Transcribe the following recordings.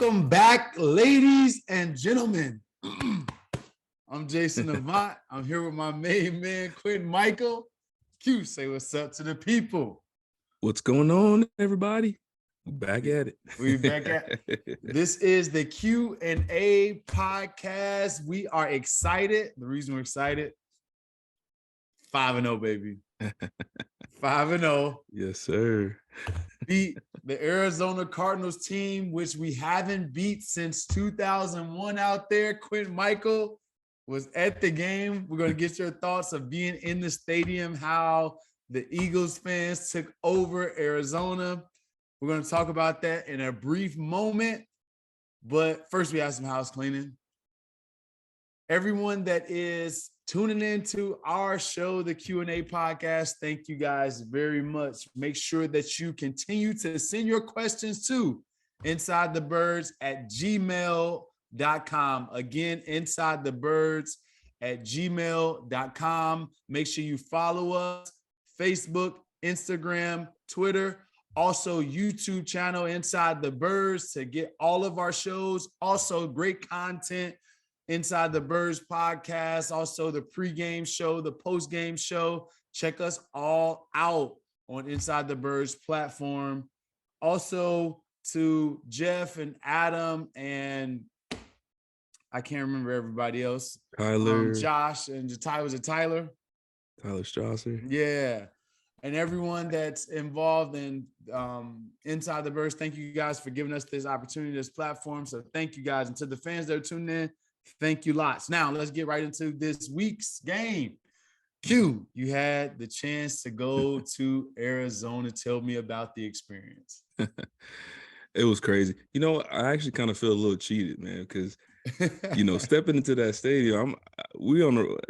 Welcome back, ladies and gentlemen. I'm Jason Avant. I'm here with my main man, Quintin Mikell. Q, say what's up to the people. What's going on, everybody? We're back at it. We're back at it. This is the Q&A podcast. We are excited. The reason we're excited, 5-0, baby. 5-0. Yes, sir. Beat the Arizona Cardinals team, which we haven't beat since 2001 out there. Quintin Mikell was at the game. We're going to get your thoughts of being in the stadium, how the Eagles fans took over Arizona. We're going to talk about that in a brief moment. But first, we have some house cleaning. Everyone that is tuning into our show, the Q&A podcast, thank you guys very much. Make sure that you continue to send your questions to insidethebirds@gmail.com. Again, insidethebirds@gmail.com. Make sure you follow us, Facebook, Instagram, Twitter, also YouTube channel Inside the Birds to get all of our shows. Also, great content. Inside the Birds podcast, also the pregame show, the postgame show. Check us all out on Inside the Birds platform. Also to Jeff and Adam and I can't remember everybody else. Tyler. Josh and was it Tyler? Tyler Strasser. Yeah. And everyone that's involved in Inside the Birds, thank you guys for giving us this opportunity, this platform. So thank you guys. And to the fans that are tuning in, thank you lots. Now, let's get right into this week's game. Q, you had the chance to go to Arizona. Tell me about the experience. It was crazy. You know, I actually kind of feel a little cheated, man, because, you know, stepping into that stadium,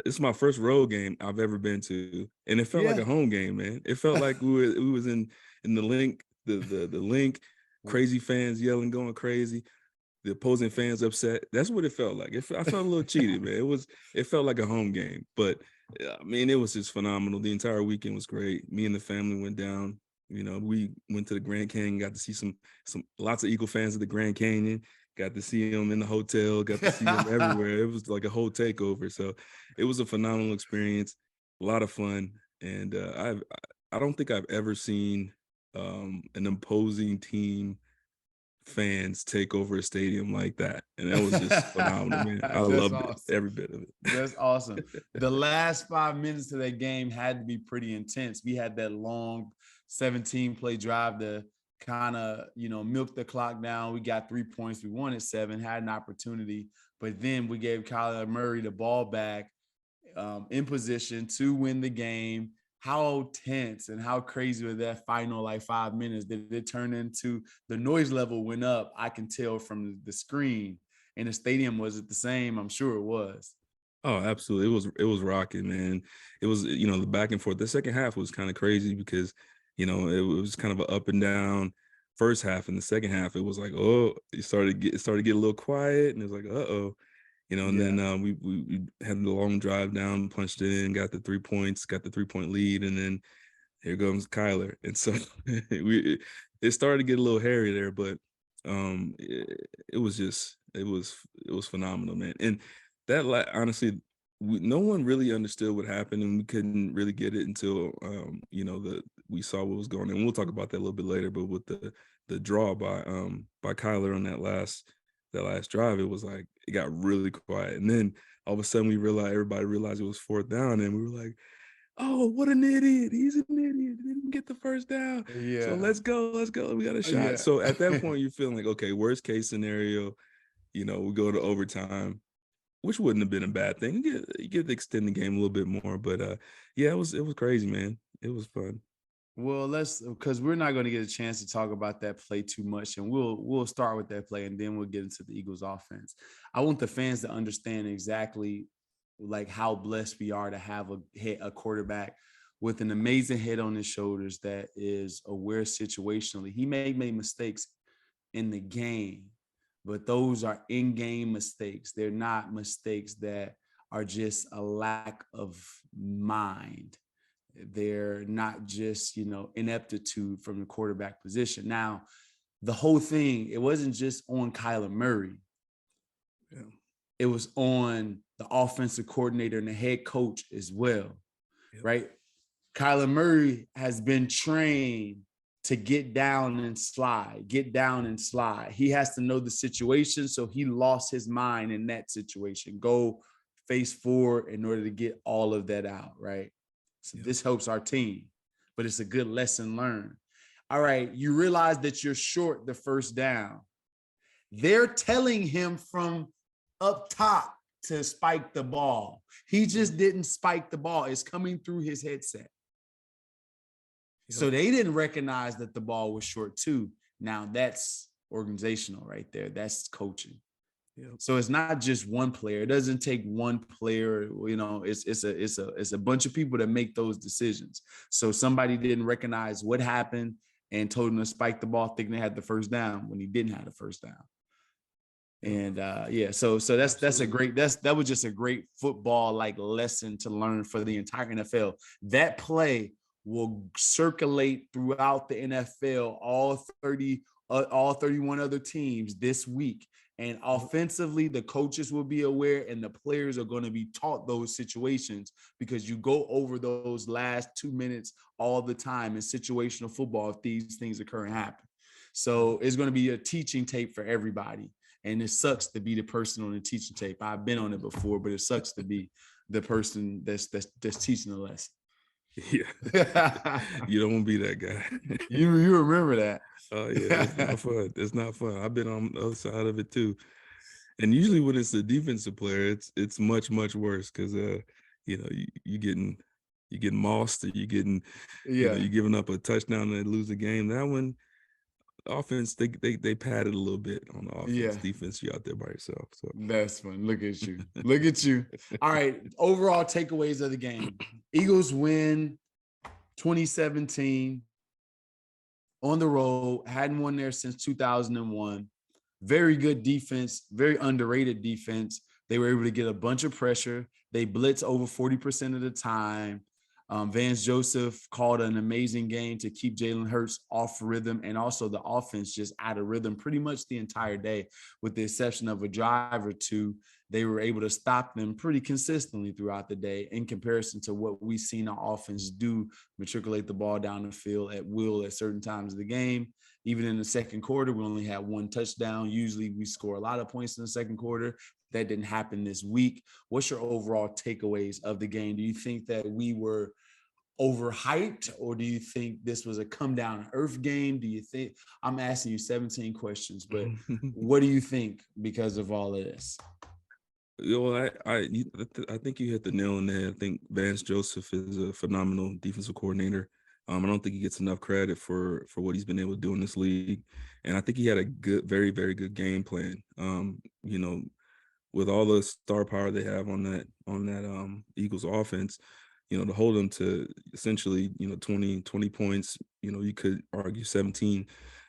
it's my first road game I've ever been to, and it felt like a home game, man. It felt like we was in the link, the link, crazy fans yelling, going crazy. The opposing fans upset. That's what it felt like. I felt a little cheated, man. It felt like a home game, but I mean, it was just phenomenal. The entire weekend was great. Me and the family went down. You know, we went to the Grand Canyon, got to see some lots of Eagle fans at the Grand Canyon. Got to see them in the hotel. Got to see them everywhere. It was like a whole takeover. So it was a phenomenal experience. A lot of fun, and I don't think I've ever seen an opposing team fans take over a stadium like that, and that was just phenomenal, man. I loved it, every bit of it. That's awesome. The last 5 minutes of that game had to be pretty intense. We had that long 17-play drive to kind of, you know, milk the clock down. We got 3 points. We won at 7, had an opportunity, but then we gave Kyler Murray the ball back in position to win the game. How tense and how crazy was that final like 5 minutes? Did it turn into the noise level went up? I can tell from the screen. And the stadium, was it the same? I'm sure it was. Oh, absolutely. It was rocking, man. It was, you know, the back and forth. The second half was kind of crazy because, you know, it was kind of an up and down first half. And the second half, it was like, oh, it started to get a little quiet, and it was like, uh-oh. You know, and then we had the long drive down, punched it in, got the 3 points, got the 3-point lead, and then here comes Kyler. And so it started to get a little hairy there, but it was phenomenal, man. And that, honestly, no one really understood what happened, and we couldn't really get it until you know, we saw what was going on. And we'll talk about that a little bit later. But with the draw by Kyler on that last drive, it was like it got really quiet, and then all of a sudden everybody realized it was 4th down, and we were like, oh, what an idiot, he's an idiot, didn't get the first down. So let's go, we got a shot. So at that point you're feeling like, okay, worst case scenario, you know, we go to overtime, which wouldn't have been a bad thing. You get to extend the game a little bit more, but it was crazy, man. It was fun. Well, because we're not going to get a chance to talk about that play too much, and we'll start with that play, and then we'll get into the Eagles offense. I want the fans to understand exactly like how blessed we are to have a quarterback with an amazing head on his shoulders that is aware situationally. He may make mistakes in the game, but those are in-game mistakes. They're not mistakes that are just a lack of mind. They're not just, you know, ineptitude from the quarterback position. Now, the whole thing, it wasn't just on Kyler Murray. Yeah. It was on the offensive coordinator and the head coach as well, right? Kyler Murray has been trained to get down and slide. He has to know the situation, so he lost his mind in that situation. Go face forward in order to get all of that out, right? So this helps our team, but it's a good lesson learned. All right, you realize that you're short the first down. They're telling him from up top to spike the ball. He just didn't spike the ball. It's coming through his headset. So they didn't recognize that the ball was short too. Now that's organizational right there. That's coaching. So it's not just one player. It doesn't take one player. You know, it's a bunch of people that make those decisions. So somebody didn't recognize what happened and told him to spike the ball, thinking they had the first down when he didn't have the first down. And so that was just a great football like lesson to learn for the entire NFL. That play will circulate throughout the NFL, all 31 other teams this week. And offensively, the coaches will be aware and the players are going to be taught those situations, because you go over those last 2 minutes all the time in situational football if these things occur and happen. So it's going to be a teaching tape for everybody. And it sucks to be the person on the teaching tape. I've been on it before, but it sucks to be the person that's teaching the lesson. Yeah. You don't want to be that guy. You remember that. Oh yeah, it's not fun. It's not fun. I've been on the other side of it too. And usually when it's a defensive player, it's much worse, because you getting mossed, or you getting you're giving up a touchdown and they lose the game. That one, offense, they padded a little bit on the offense. Defense, you out there by yourself. So that's fun. Look at you. Look at you. All right. Overall takeaways of the game. Eagles win 2017 on the road. Hadn't won there since 2001. Very good defense, very underrated defense. They were able to get a bunch of pressure. They blitz over 40% of the time. Vance Joseph called an amazing game to keep Jalen Hurts off rhythm, and also the offense just out of rhythm pretty much the entire day, with the exception of a drive or two. They were able to stop them pretty consistently throughout the day in comparison to what we've seen our offense do, matriculate the ball down the field at will at certain times of the game. Even in the second quarter, we only had one touchdown. Usually we score a lot of points in the second quarter. That didn't happen this week. What's your overall takeaways of the game? Do you think that we were overhyped, or do you think this was a come down to earth game? Do you think, I'm asking you 17 questions, but what do you think because of all of this? Well, I think you hit the nail on the head. I think Vance Joseph is a phenomenal defensive coordinator. I don't think he gets enough credit for what he's been able to do in this league. And I think he had a good, very, very good game plan. With all the star power they have on that Eagles offense, to hold them to essentially, 20 points, you could argue 17,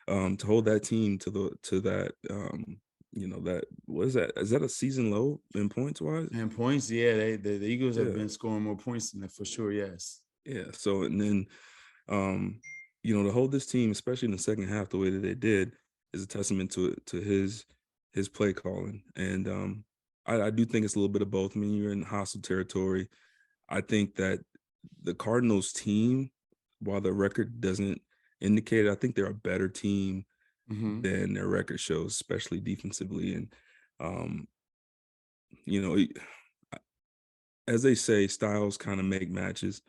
to hold that team to that, that, what is that? Is that a season low in points wise? In points, yeah. The Eagles have been scoring more points than that for sure. Yes. Yeah. So, and then, to hold this team, especially in the second half, the way that they did, is a testament to his play calling. And I do think it's a little bit of both. I mean, you're in hostile territory. I think that the Cardinals team, while their record doesn't indicate it, I think they're a better team than their record shows, especially defensively. And, as they say, styles kind of make matches.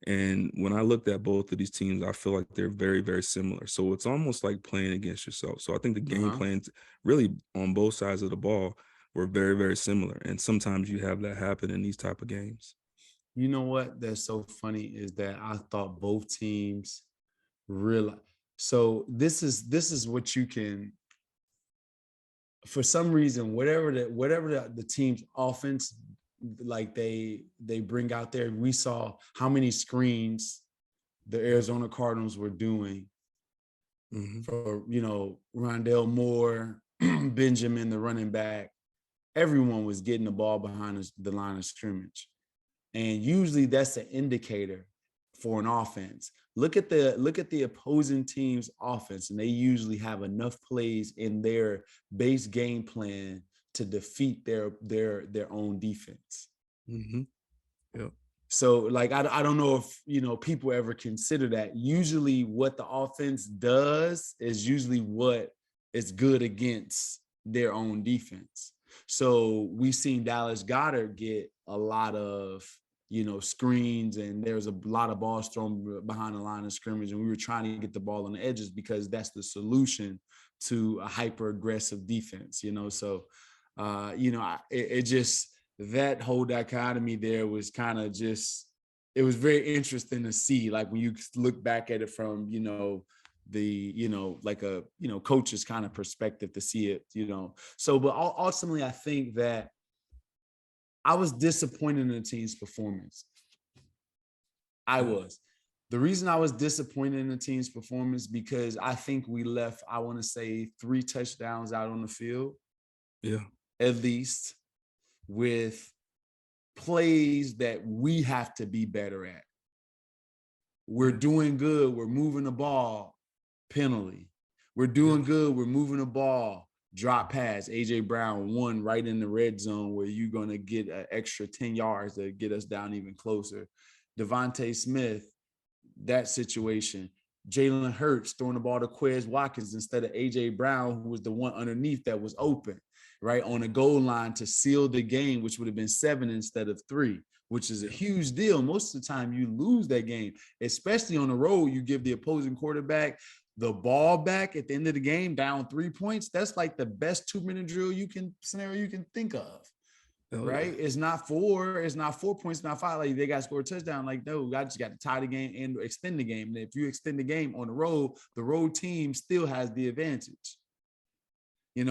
And when I looked at both of these teams, I feel like they're very, very similar. So it's almost like playing against yourself. So I think the game plans really on both sides of the ball were very, very similar. And sometimes you have that happen in these type of games. You know what? That's so funny is that I thought both teams realize. So this is what you can, for some reason, whatever the team's offense, like they bring out there, we saw how many screens the Arizona Cardinals were doing for, Rondale Moore, Benjamin, the running back. Everyone was getting the ball behind the line of scrimmage. And usually that's an indicator for an offense. Look at the opposing team's offense, and they usually have enough plays in their base game plan to defeat their own defense. Mm-hmm. Yep. So like I don't know if people ever consider that. Usually what the offense does is usually what is good against their own defense. So we've seen Dallas Goedert get a lot of screens, and there's a lot of balls thrown behind the line of scrimmage, and we were trying to get the ball on the edges because that's the solution to a hyper aggressive defense. So it just, that whole dichotomy there was kind of just, it was very interesting to see, like when you look back at it from like a coach's kind of perspective to see it. So but ultimately I think that I was disappointed in the team's performance. I was. The reason I was disappointed in the team's performance because I think we left, I want to say, 3 touchdowns out on the field. Yeah. At least, with plays that we have to be better at. We're doing good. We're moving the ball, penalty. We're doing good. We're moving the ball, drop pass. A.J. Brown, one right in the red zone where you're going to get an extra 10 yards to get us down even closer. Devontae Smith, that situation. Jalen Hurts throwing the ball to Quez Watkins instead of A.J. Brown, who was the one underneath that was open, right, on the goal line to seal the game, which would have been 7 instead of 3, which is a huge deal. Most of the time you lose that game, especially on the road. You give the opposing quarterback the ball back at the end of the game, down 3 points. That's like the best 2-minute drill scenario you can think of. Right? Yeah. It's not 4 points, not 5. Like they got to score a touchdown. Like, no, I just got to tie the game and extend the game. And if you extend the game on the road team still has the advantage.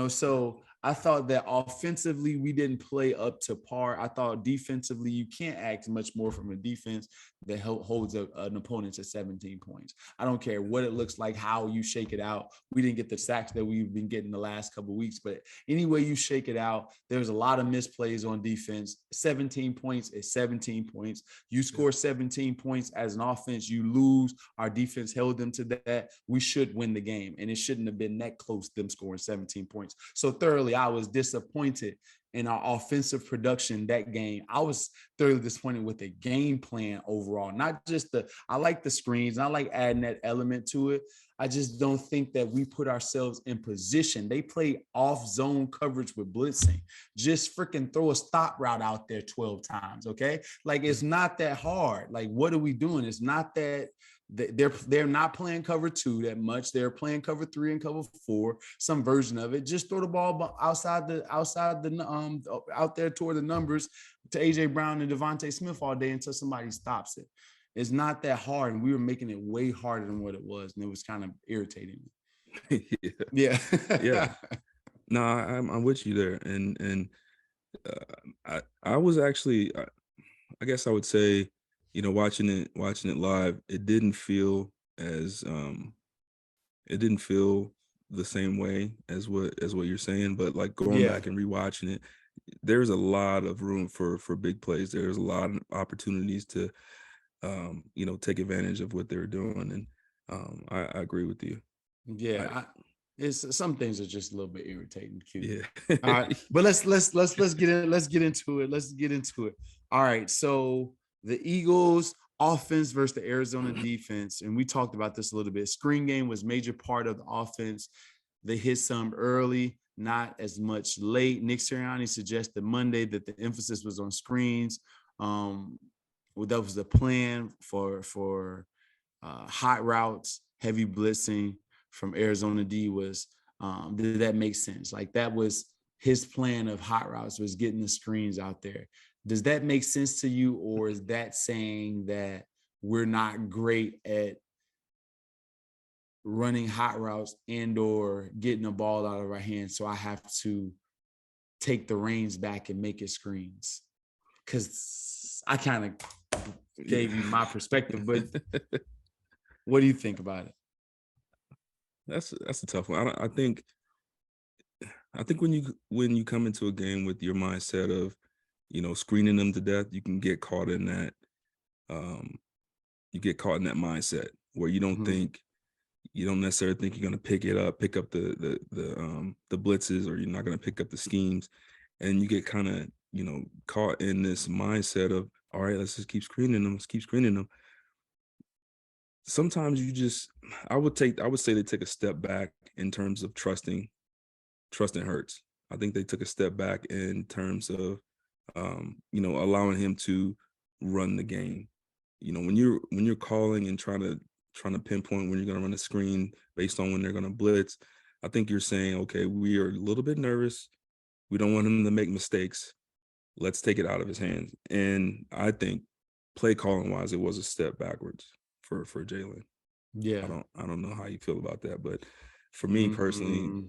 So I thought that offensively we didn't play up to par. I thought defensively you can't ask much more from a defense that holds an opponent to 17 points. I don't care what it looks like, how you shake it out. We didn't get the sacks that we've been getting the last couple of weeks, but anyway you shake it out, there's a lot of misplays on defense. 17 points is 17 points. You score 17 points as an offense, you lose. Our defense held them to that. We should win the game, and it shouldn't have been that close, them scoring 17 points. So thoroughly, I was disappointed in our offensive production that game. I was thoroughly disappointed with the game plan overall. Not just I like the screens, and I like adding that element to it. I just don't think that we put ourselves in position. They play off zone coverage with blitzing. Just freaking throw a stop route out there 12 times, okay? Like, it's not that hard. Like, what are we doing? It's not that they're not playing cover 2 that much. They're playing cover 3 and cover 4, some version of it. Just throw the ball out there toward the numbers to A.J. Brown and Devontae Smith all day until somebody stops it. It's not that hard, and we were making it way harder than what it was, and it was kind of irritating. Yeah. No, I'm with you there, and I was actually, I guess I would say, watching it live, it didn't feel the same way as what you're saying, but like going back and rewatching it, there's a lot of room for big plays. There's a lot of opportunities to take advantage of what they were doing, and I agree with you. It's some things are just a little bit irritating. Yeah. All right, but let's get into it. All right, so the Eagles offense versus the Arizona defense, and we talked about this a little bit. Screen game was major part of the offense. They hit some early, not as much late. Nick Sirianni suggested Monday that the emphasis was on screens. That was the plan for hot routes, heavy blitzing from Arizona D was, did that make sense? Like, that was his plan of hot routes, was getting the screens out there. Does that make sense to you, or is that saying that we're not great at running hot routes and or getting the ball out of our hands, so I have to take the reins back and make it screens? Because I kind of gave you my perspective, but what do you think about it? That's a tough one. I think when you come into a game with your mindset of, screening them to death, you can get caught in that you get caught in that mindset where you don't necessarily think you're going to pick up the blitzes, or you're not going to pick up the schemes, and you get kind of, caught in this mindset of, all right, let's just keep screening them. Let's keep screening them. Sometimes I would say they take a step back in terms of trusting Hurts. I think they took a step back in terms of, allowing him to run the game. When you're calling and trying to pinpoint when you're going to run a screen based on when they're going to blitz, I think you're saying, okay, we are a little bit nervous. We don't want him to make mistakes. Let's take it out of his hands. And I think play calling wise, it was a step backwards for Jalen. Yeah. I don't know how you feel about that, but for me personally,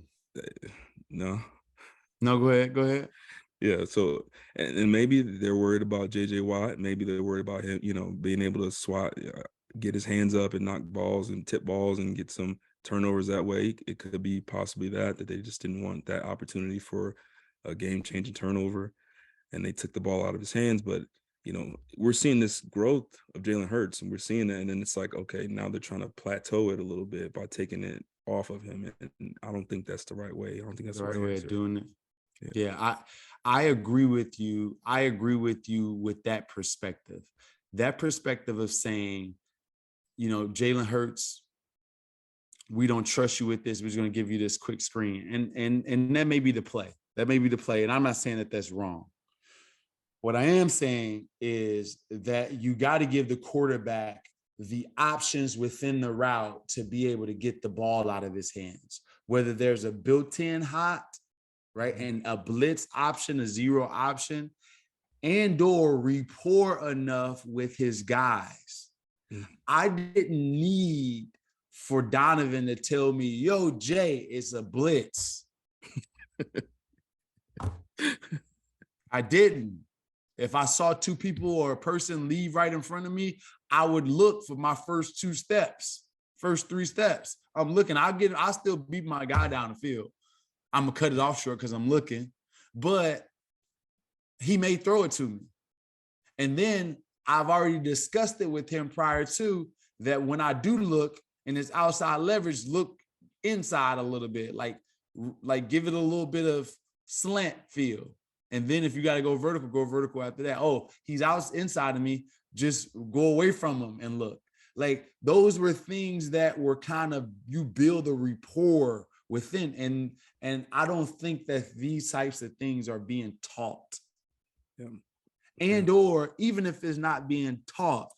no. No, go ahead. Yeah. So, and maybe they're worried about JJ Watt. Maybe they're worried about him, being able to swat, get his hands up and knock balls and tip balls and get some turnovers that way. It could be possibly that they just didn't want that opportunity for a game-changing turnover, and they took the ball out of his hands. But, we're seeing this growth of Jalen Hurts, and we're seeing that, and then it's like, okay, now they're trying to plateau it a little bit by taking it off of him, and I don't think that's the right way. I don't think that's the right way answer. of doing it. Yeah, I agree with you. I agree with you with that perspective. That perspective of saying, Jalen Hurts, we don't trust you with this. We're just going to give you this quick screen. And that may be the play. That may be the play. And I'm not saying that that's wrong. What I am saying is that you got to give the quarterback the options within the route to be able to get the ball out of his hands, whether there's a built-in hot, right, and a blitz option, a zero option, and or rapport enough with his guys. I didn't need for Donovan to tell me, yo, Jay, it's a blitz. I didn't. If I saw two people or a person leave right in front of me, I would look for my first three steps. I'm looking. I'll still beat my guy down the field. I'm going to cut it off short because I'm looking. But he may throw it to me. And then I've already discussed it with him prior to that. When I do look and it's outside leverage, look inside a little bit, like give it a little bit of slant feel. And then if you got to go vertical after that. Oh, he's out inside of me. Just go away from him and look. Like those were things that were kind of, you build a rapport within. And I don't think that these types of things are being taught. Yeah. And or even if it's not being taught,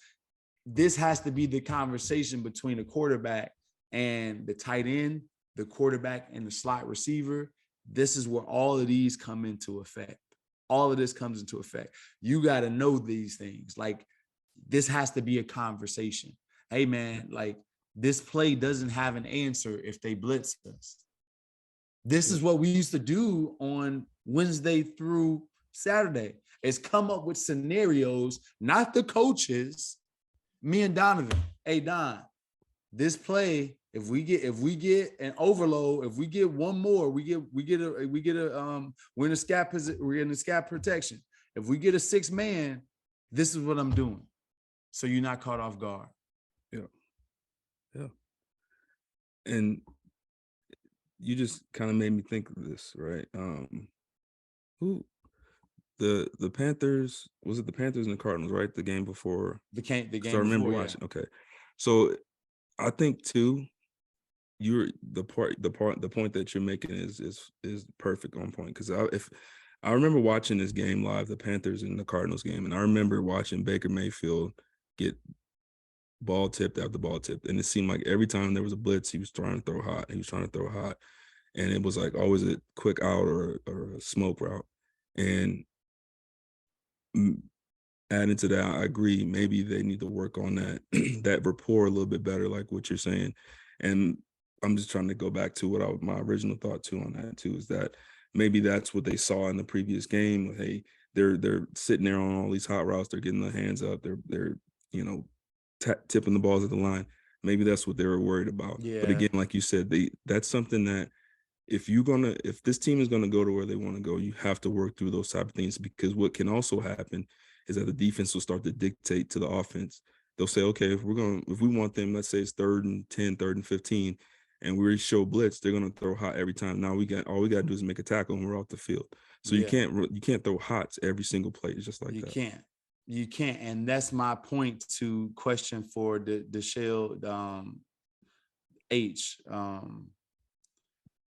this has to be the conversation between the quarterback and the tight end, the quarterback and the slot receiver. This is where all of these come into effect. All of this comes into effect. You got to know these things. Like this has to be a conversation. Hey man, like this play doesn't have an answer if they blitz us. This is what we used to do on Wednesday through Saturday, is come up with scenarios, not the coaches, me and Donovan. Hey Don, this play, if we get an overload, if we get one more, we're in a scat position, we're in a scat protection. If we get a 6-man, this is what I'm doing. So you're not caught off guard. Yeah. And you just kind of made me think of this, right? Who the Panthers, was it the Panthers and the Cardinals, right? The game before the game. So I remember before, watching. Yeah. Okay. So I think too, the point that you're making is perfect on point. Because I remember watching this game live, the Panthers and the Cardinals game, and I remember watching Baker Mayfield get ball tipped after ball tipped, and it seemed like every time there was a blitz, he was trying to throw hot. And it was like always a quick out or a smoke route. And adding to that, I agree. Maybe they need to work on that that rapport a little bit better, like what you're saying. And I'm just trying to go back to my original thought too on that too, is that maybe that's what they saw in the previous game. Hey, they're sitting there on all these hot routes. They're getting their hands up. They're tipping the balls at the line. Maybe that's what they were worried about. Yeah. But again, like you said, that's something that if this team is gonna go to where they want to go, you have to work through those type of things, because what can also happen is that the defense will start to dictate to the offense they'll say, okay, if we want them, let's say it's 3rd and 10, 3rd and 15, and we show blitz, they're gonna throw hot every time. Now all we gotta do is make a tackle and we're off the field. So you can't throw hots every single play. It's just like you that. You can't, and that's my point to question for the Shell H.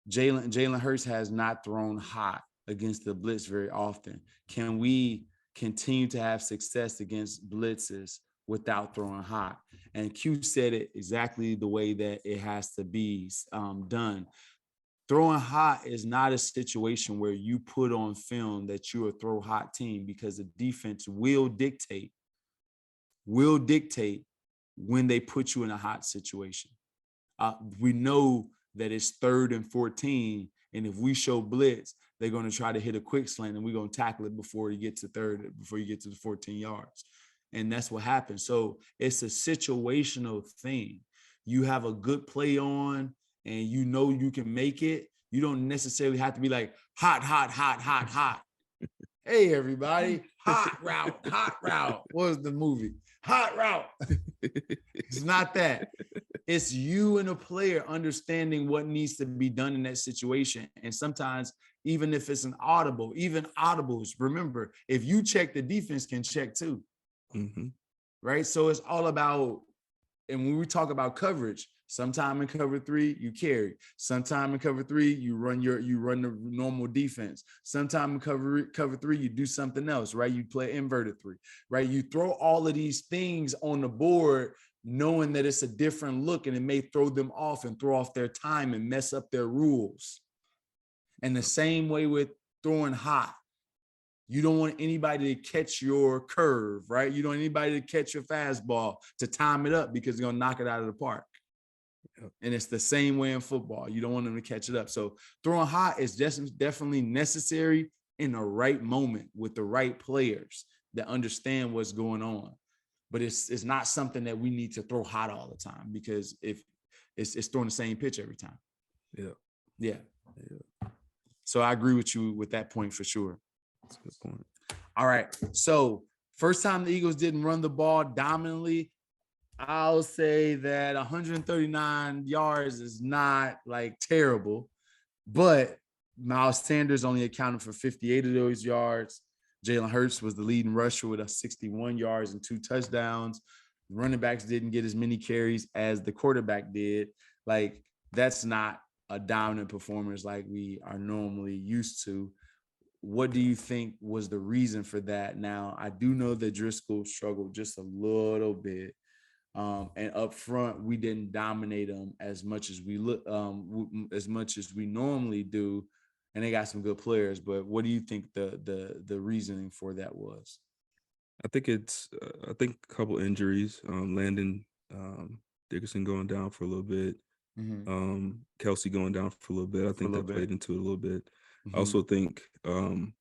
Jalen Hurts has not thrown hot against the blitz very often. Can we continue to have success against blitzes without throwing hot? And Q said it exactly the way that it has to be done. Throwing hot is not a situation where you put on film that you're a throw hot team, because the defense will dictate when they put you in a hot situation. We know that it's 3rd and 14, and if we show blitz, they're going to try to hit a quick slant, and we're going to tackle it before you get to the 14 yards. And that's what happens. So it's a situational thing. You have a good play on, and you know you can make it. You don't necessarily have to be like hot. Hey, everybody, hot route. What was the movie? Hot route. It's not that. It's you and a player understanding what needs to be done in that situation. And sometimes, even if it's an audible, even audibles, remember, if you check, the defense can check too. Mm-hmm. Right? So it's all about, and when we talk about coverage, sometime in cover 3, you carry. Sometime in cover 3, you run the normal defense. Sometime in cover 3, you do something else, right? You play inverted 3, right? You throw all of these things on the board, knowing that it's a different look, and it may throw them off and throw off their time and mess up their rules. And the same way with throwing hot. You don't want anybody to catch your curve, right? You don't want anybody to catch your fastball to time it up, because they're going to knock it out of the park. Yep. And it's the same way in football. You don't want them to catch it up. So throwing hot is definitely necessary in the right moment with the right players that understand what's going on. But it's not something that we need to throw hot all the time, because if it's throwing the same pitch every time. Yeah. So I agree with you with that point for sure. That's a good point. All right. So first time the Eagles didn't run the ball dominantly, I'll say that 139 yards is not like terrible, but Miles Sanders only accounted for 58 of those yards. Jalen Hurts was the leading rusher with 61 yards and 2 touchdowns. Running backs didn't get as many carries as the quarterback did. Like, that's not a dominant performance like we are normally used to. What do you think was the reason for that? Now, I do know that Driscoll struggled just a little bit. And up front, we didn't dominate them as much as we normally do. And they got some good players. But what do you think the reasoning for that was? I think a couple injuries. Landon Dickerson going down for a little bit. Mm-hmm. Kelsey going down for a little bit. I think that played into it a little bit. Mm-hmm. I also think 2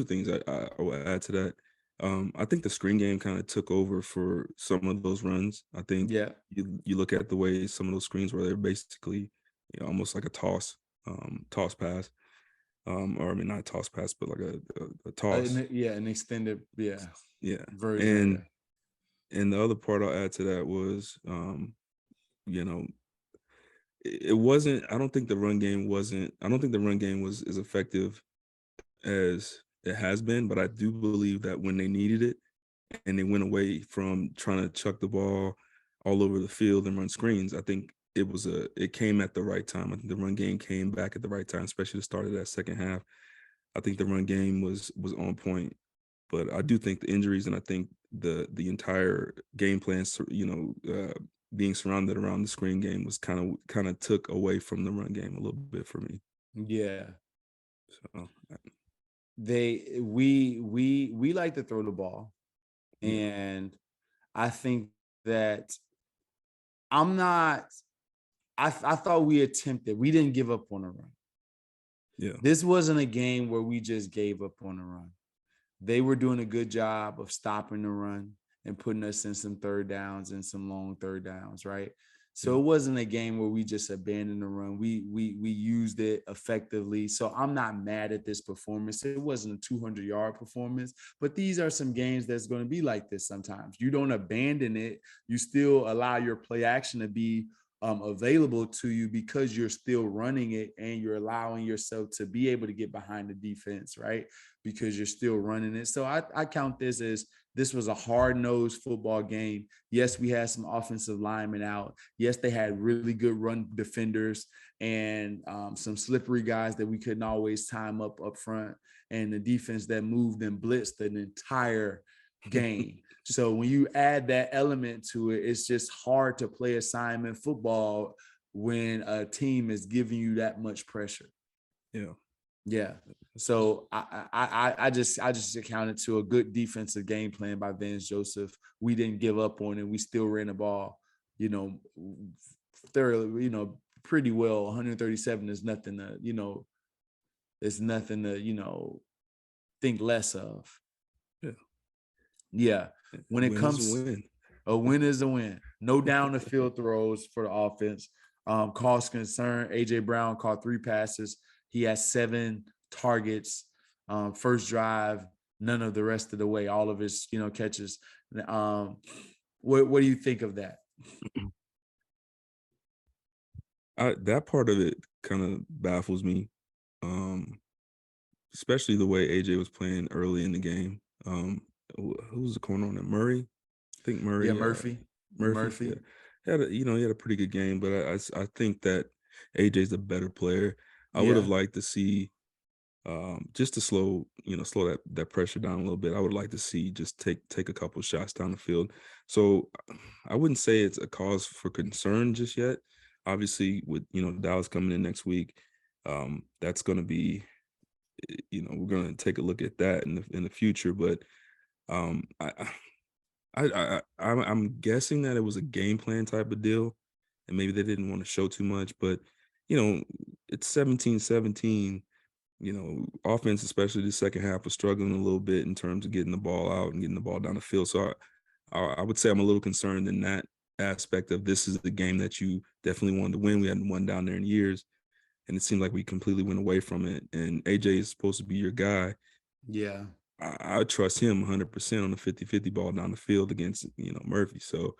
things I will add to that. I think the screen game kind of took over for some of those runs. I think you look at the way some of those screens were, they're basically almost like a toss pass. Or I mean, not a toss pass, but like a toss. An extended, version. And the other part I'll add to that was, it wasn't. I don't think the run game was as effective as it has been, but I do believe that when they needed it and they went away from trying to chuck the ball all over the field and run screens, I think it came at the right time. I think the run game came back at the right time, especially the start of that second half. I think the run game was on point, but I do think the injuries, and I think the entire game plan, being surrounded around the screen game was kind of took away from the run game a little bit for me. Yeah. So we like to throw the ball, and I think that I thought we attempted. We didn't give up on a run. Yeah. This wasn't a game where we just gave up on a run. They were doing a good job of stopping the run and putting us in some third downs and some long third downs, right? So it wasn't a game where we just abandoned the run. We used it effectively. So I'm not mad at this performance. It wasn't a 200-yard performance, but these are some games that's going to be like this sometimes. You don't abandon it. You still allow your play action to be available to you because you're still running it and you're allowing yourself to be able to get behind the defense, right? Because you're still running it. So I count this as this was a hard-nosed football game. Yes, we had some offensive linemen out. Yes, they had really good run defenders and some slippery guys that we couldn't always time up front, and the defense that moved and blitzed an entire game. So when you add that element to it, it's just hard to play assignment football when a team is giving you that much pressure. Yeah. Yeah. So I just accounted to a good defensive game plan by Vance Joseph. We didn't give up on it. We still ran the ball, thoroughly, pretty well. 137 is nothing to, it's nothing to, think less of. Yeah. Yeah. When it comes, a win is a win. No down the field throws for the offense. Cause concern. AJ Brown caught 3 passes. He has 7 targets. First drive, none of the rest of the way. All of his, catches. What do you think of that? That part of it kind of baffles me, especially the way AJ was playing early in the game. Who was the corner on that? Murray? I think Murray. Yeah, Murphy. Yeah. He had a pretty good game, but I think that AJ's a better player. I would have liked to see just to slow that pressure down a little bit. I would like to see just take a couple shots down the field. So I wouldn't say it's a cause for concern just yet. Obviously, with Dallas coming in next week, that's going to be, we're going to take a look at that in the future. But I'm guessing that it was a game plan type of deal, and maybe they didn't want to show too much. But it's 17-17. Offense, especially the second half, was struggling a little bit in terms of getting the ball out and getting the ball down the field. So I would say I'm a little concerned in that aspect of this is the game that you definitely wanted to win. We hadn't won down there in years, and it seemed like we completely went away from it. And AJ is supposed to be your guy. Yeah. I trust him 100% on the 50-50 ball down the field against, Murphy. So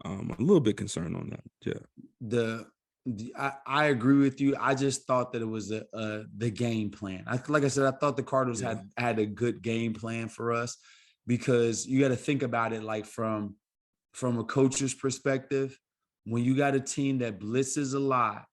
I'm a little bit concerned on that. Yeah. I agree with you. I just thought that it was the game plan. Like I said, I thought the Cardinals had a good game plan for us, because you got to think about it like from a coach's perspective. When you got a team that blitzes a lot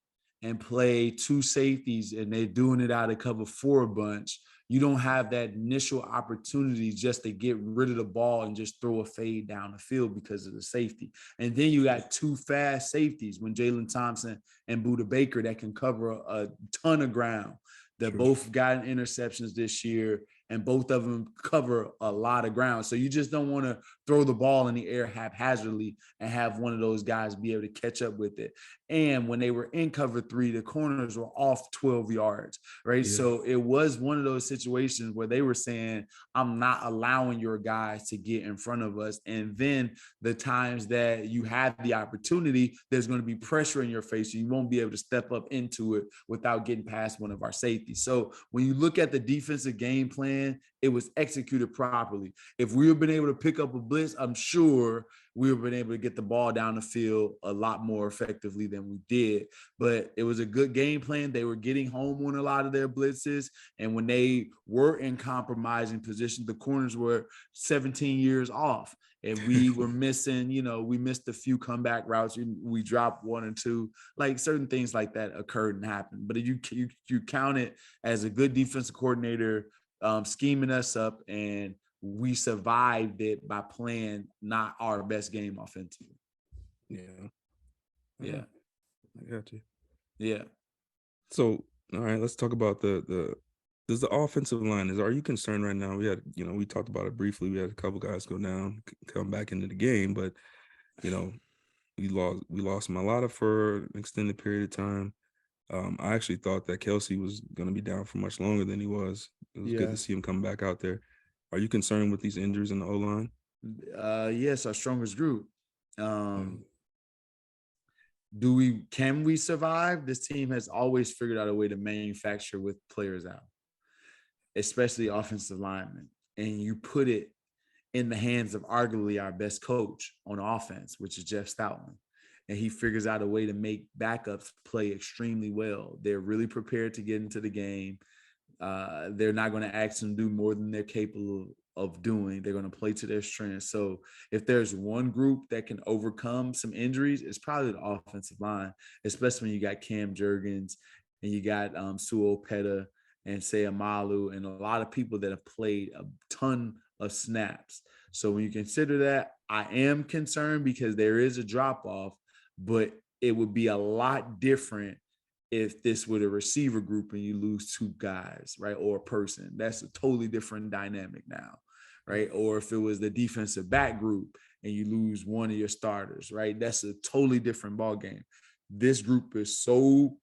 and play 2 safeties and they're doing it out of cover 4 a bunch, you don't have that initial opportunity just to get rid of the ball and just throw a fade down the field because of the safety. And then you got 2 fast safeties when Jalen Thompson and Budda Baker that can cover a ton of ground, that both got interceptions this year, and both of them cover a lot of ground. So you just don't want to throw the ball in the air haphazardly and have one of those guys be able to catch up with it. And when they were in cover 3, the corners were off 12 yards, right? Yeah. So it was one of those situations where they were saying, I'm not allowing your guys to get in front of us. And then the times that you have the opportunity, there's going to be pressure in your face. So you won't be able to step up into it without getting past one of our safeties. So when you look at the defensive game plan, it was executed properly. If we had been able to pick up a blitz, I'm sure we would have been able to get the ball down the field a lot more effectively than we did. But it was a good game plan. They were getting home on a lot of their blitzes. And when they were in compromising positions, the corners were 17 years off. And we were missing, we missed a few comeback routes. We dropped 1 or 2, like certain things like that occurred and happened. But you count it as a good defensive coordinator scheming us up, and we survived it by playing not our best game offensively. Yeah. I got you. Yeah. So, all right, let's talk about does the offensive line, are you concerned right now? We had, we talked about it briefly. We had a couple guys go down, come back into the game, but, we lost Malata for an extended period of time. I actually thought that Kelsey was going to be down for much longer than he was. It was good to see him come back out there. Are you concerned with these injuries in the O-line? Yes, our strongest group. Can we survive? This team has always figured out a way to manufacture with players out, especially offensive linemen. And you put it in the hands of arguably our best coach on offense, which is Jeff Stoutland. And he figures out a way to make backups play extremely well. They're really prepared to get into the game. They're not going to ask them to do more than they're capable of doing. They're going to play to their strengths. So if there's one group that can overcome some injuries, it's probably the offensive line, especially when you got Cam Jurgens and you got Suo Peta and Sayamalu and a lot of people that have played a ton of snaps. So when you consider that, I am concerned because there is a drop-off, but it would be a lot different if this were a receiver group and you lose two guys, right? Or a person. That's a totally different dynamic now, right? Or if it was the defensive back group and you lose one of your starters, right? That's a totally different ball game. This group is so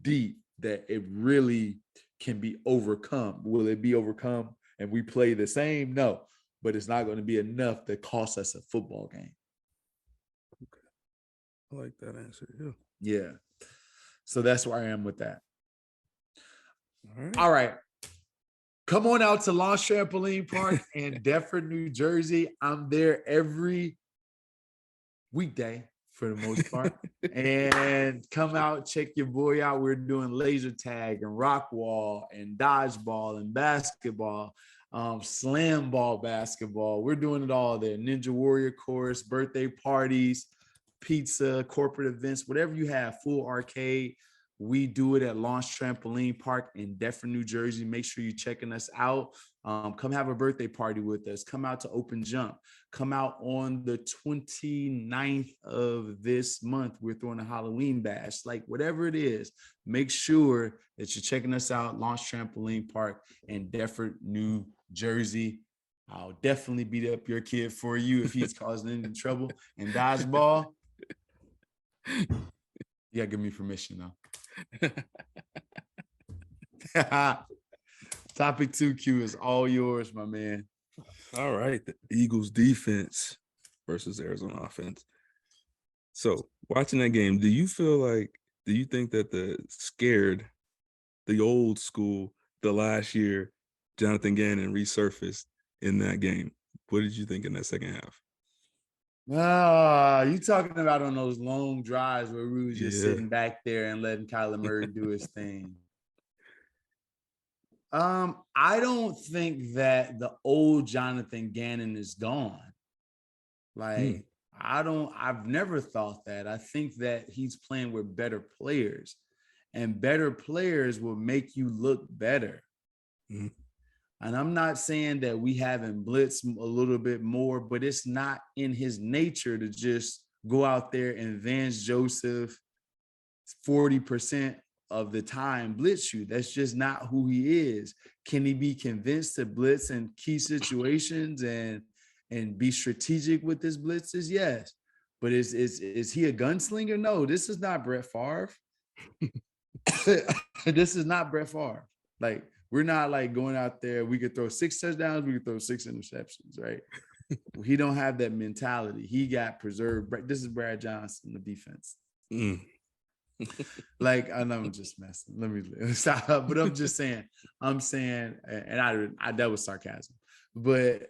deep that it really can be overcome. Will it be overcome and we play the same? No, but it's not going to be enough that costs us a football game. Okay. I like that answer. Yeah. Yeah. So that's where I am with that. All All right. Come on out to Launch Trampoline Park in Deptford, New Jersey. I'm there every weekday for the most part. And come out, check your boy out. We're doing laser tag and rock wall and dodgeball and basketball, slam ball basketball. We're doing it all there. Ninja Warrior course, birthday parties, pizza, corporate events, whatever you have, full arcade. We do it at Launch Trampoline Park in Deptford, New Jersey. Make sure you're checking us out. Come have a birthday party with us. Come out to Open Jump. Come out on the 29th of this month. We're throwing a Halloween bash. Like whatever it is, make sure that you're checking us out. Launch Trampoline Park in Deptford, New Jersey. I'll definitely beat up your kid for you if he's causing any trouble. And dodgeball, you gotta give me permission though. Topic 2Q is all yours, my man. All right. The Eagles defense versus Arizona offense. So watching that game, do you think that the old school, the last year, Jonathan Gannon resurfaced in that game? What did you think in that second half? You talking about on those long drives where we were just sitting back there and letting Kyler Murray do his thing. I don't think that the old Jonathan Gannon is gone. Like, I've never thought that. I think that he's playing with better players, and better players will make you look better. Mm-hmm. And I'm not saying that we haven't blitzed a little bit more, but it's not in his nature to just go out there and Vance Joseph 40% of the time blitz you. That's just not who he is. Can he be convinced to blitz in key situations and be strategic with his blitzes? Yes. But is he a gunslinger? No, this is not Brett Favre. This is not Brett Favre. Like, we're not like going out there. We could throw 6 touchdowns. We could throw 6 interceptions, right? He don't have that mentality. He got preserved. This is Brad Johnson, the defense. Like, I know I'm just messing. Let me stop. But I'm just saying, and I that was sarcasm. But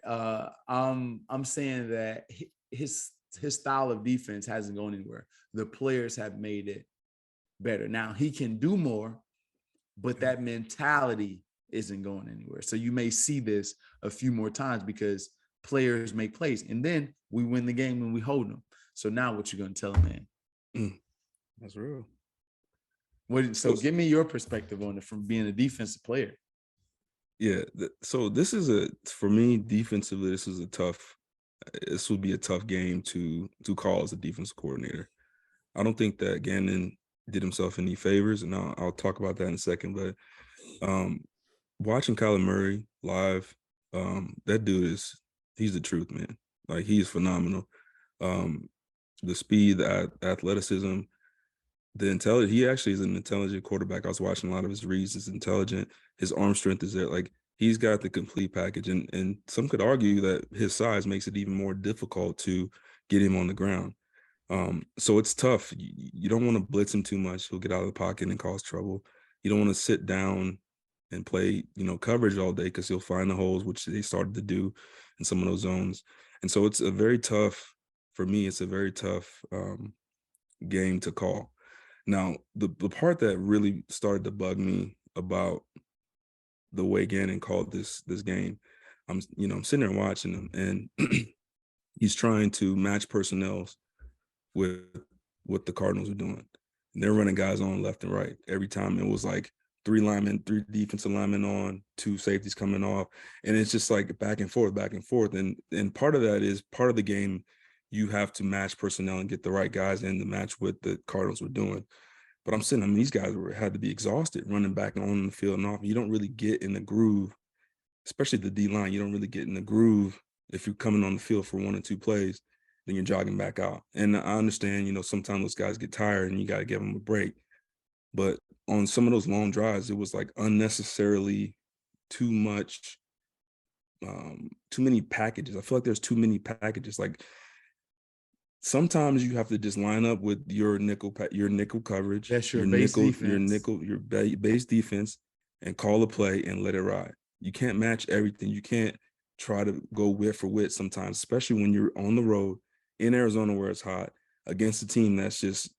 I'm saying that his style of defense hasn't gone anywhere. The players have made it better. Now he can do more, but that mentality isn't going anywhere. So you may see this a few more times because players make plays, and then we win the game when we hold them. So now what you going to tell them, man? That's real. So give me your perspective on it from being a defensive player. Yeah. So this is for me, defensively, this would be a tough game to call as a defensive coordinator. I don't think that Gannon did himself any favors, and I'll talk about that in a second. But watching Kyler Murray live, that dude he's the truth, man. Like, he is phenomenal. The speed, the athleticism, the intelligence. He actually is an intelligent quarterback. I was watching a lot of his reads. He's intelligent. His arm strength is there. Like, he's got the complete package. And some could argue that his size makes it even more difficult to get him on the ground. So it's tough. You don't want to blitz him too much. He'll get out of the pocket and cause trouble. You don't want to sit down and play, coverage all day because he'll find the holes, which they started to do in some of those zones. And so it's a very tough, for me, it's a very tough game to call. Now, the part that really started to bug me about the way Gannon called this game, I'm sitting there watching him, and he's trying to match personnels with what the Cardinals are doing. And they're running guys on left and right. Every time it was like 3 defensive linemen on, 2 safeties coming off. And it's just like back and forth. And part of that is part of the game. You have to match personnel and get the right guys in to match what the Cardinals were doing. But these guys had to be exhausted running back and on the field and off. You don't really get in the groove, especially the D-line. You don't really get in the groove if you're coming on the field for 1 or 2 plays, then you're jogging back out. And I understand, sometimes those guys get tired and you got to give them a break. But on some of those long drives, it was like unnecessarily too much, too many packages. I feel like there's too many packages. Like sometimes you have to just line up with your nickel coverage. That's your base defense. Your base defense, and call a play and let it ride. You can't match everything. You can't try to go wit for wit sometimes, especially when you're on the road in Arizona where it's hot against a team that's just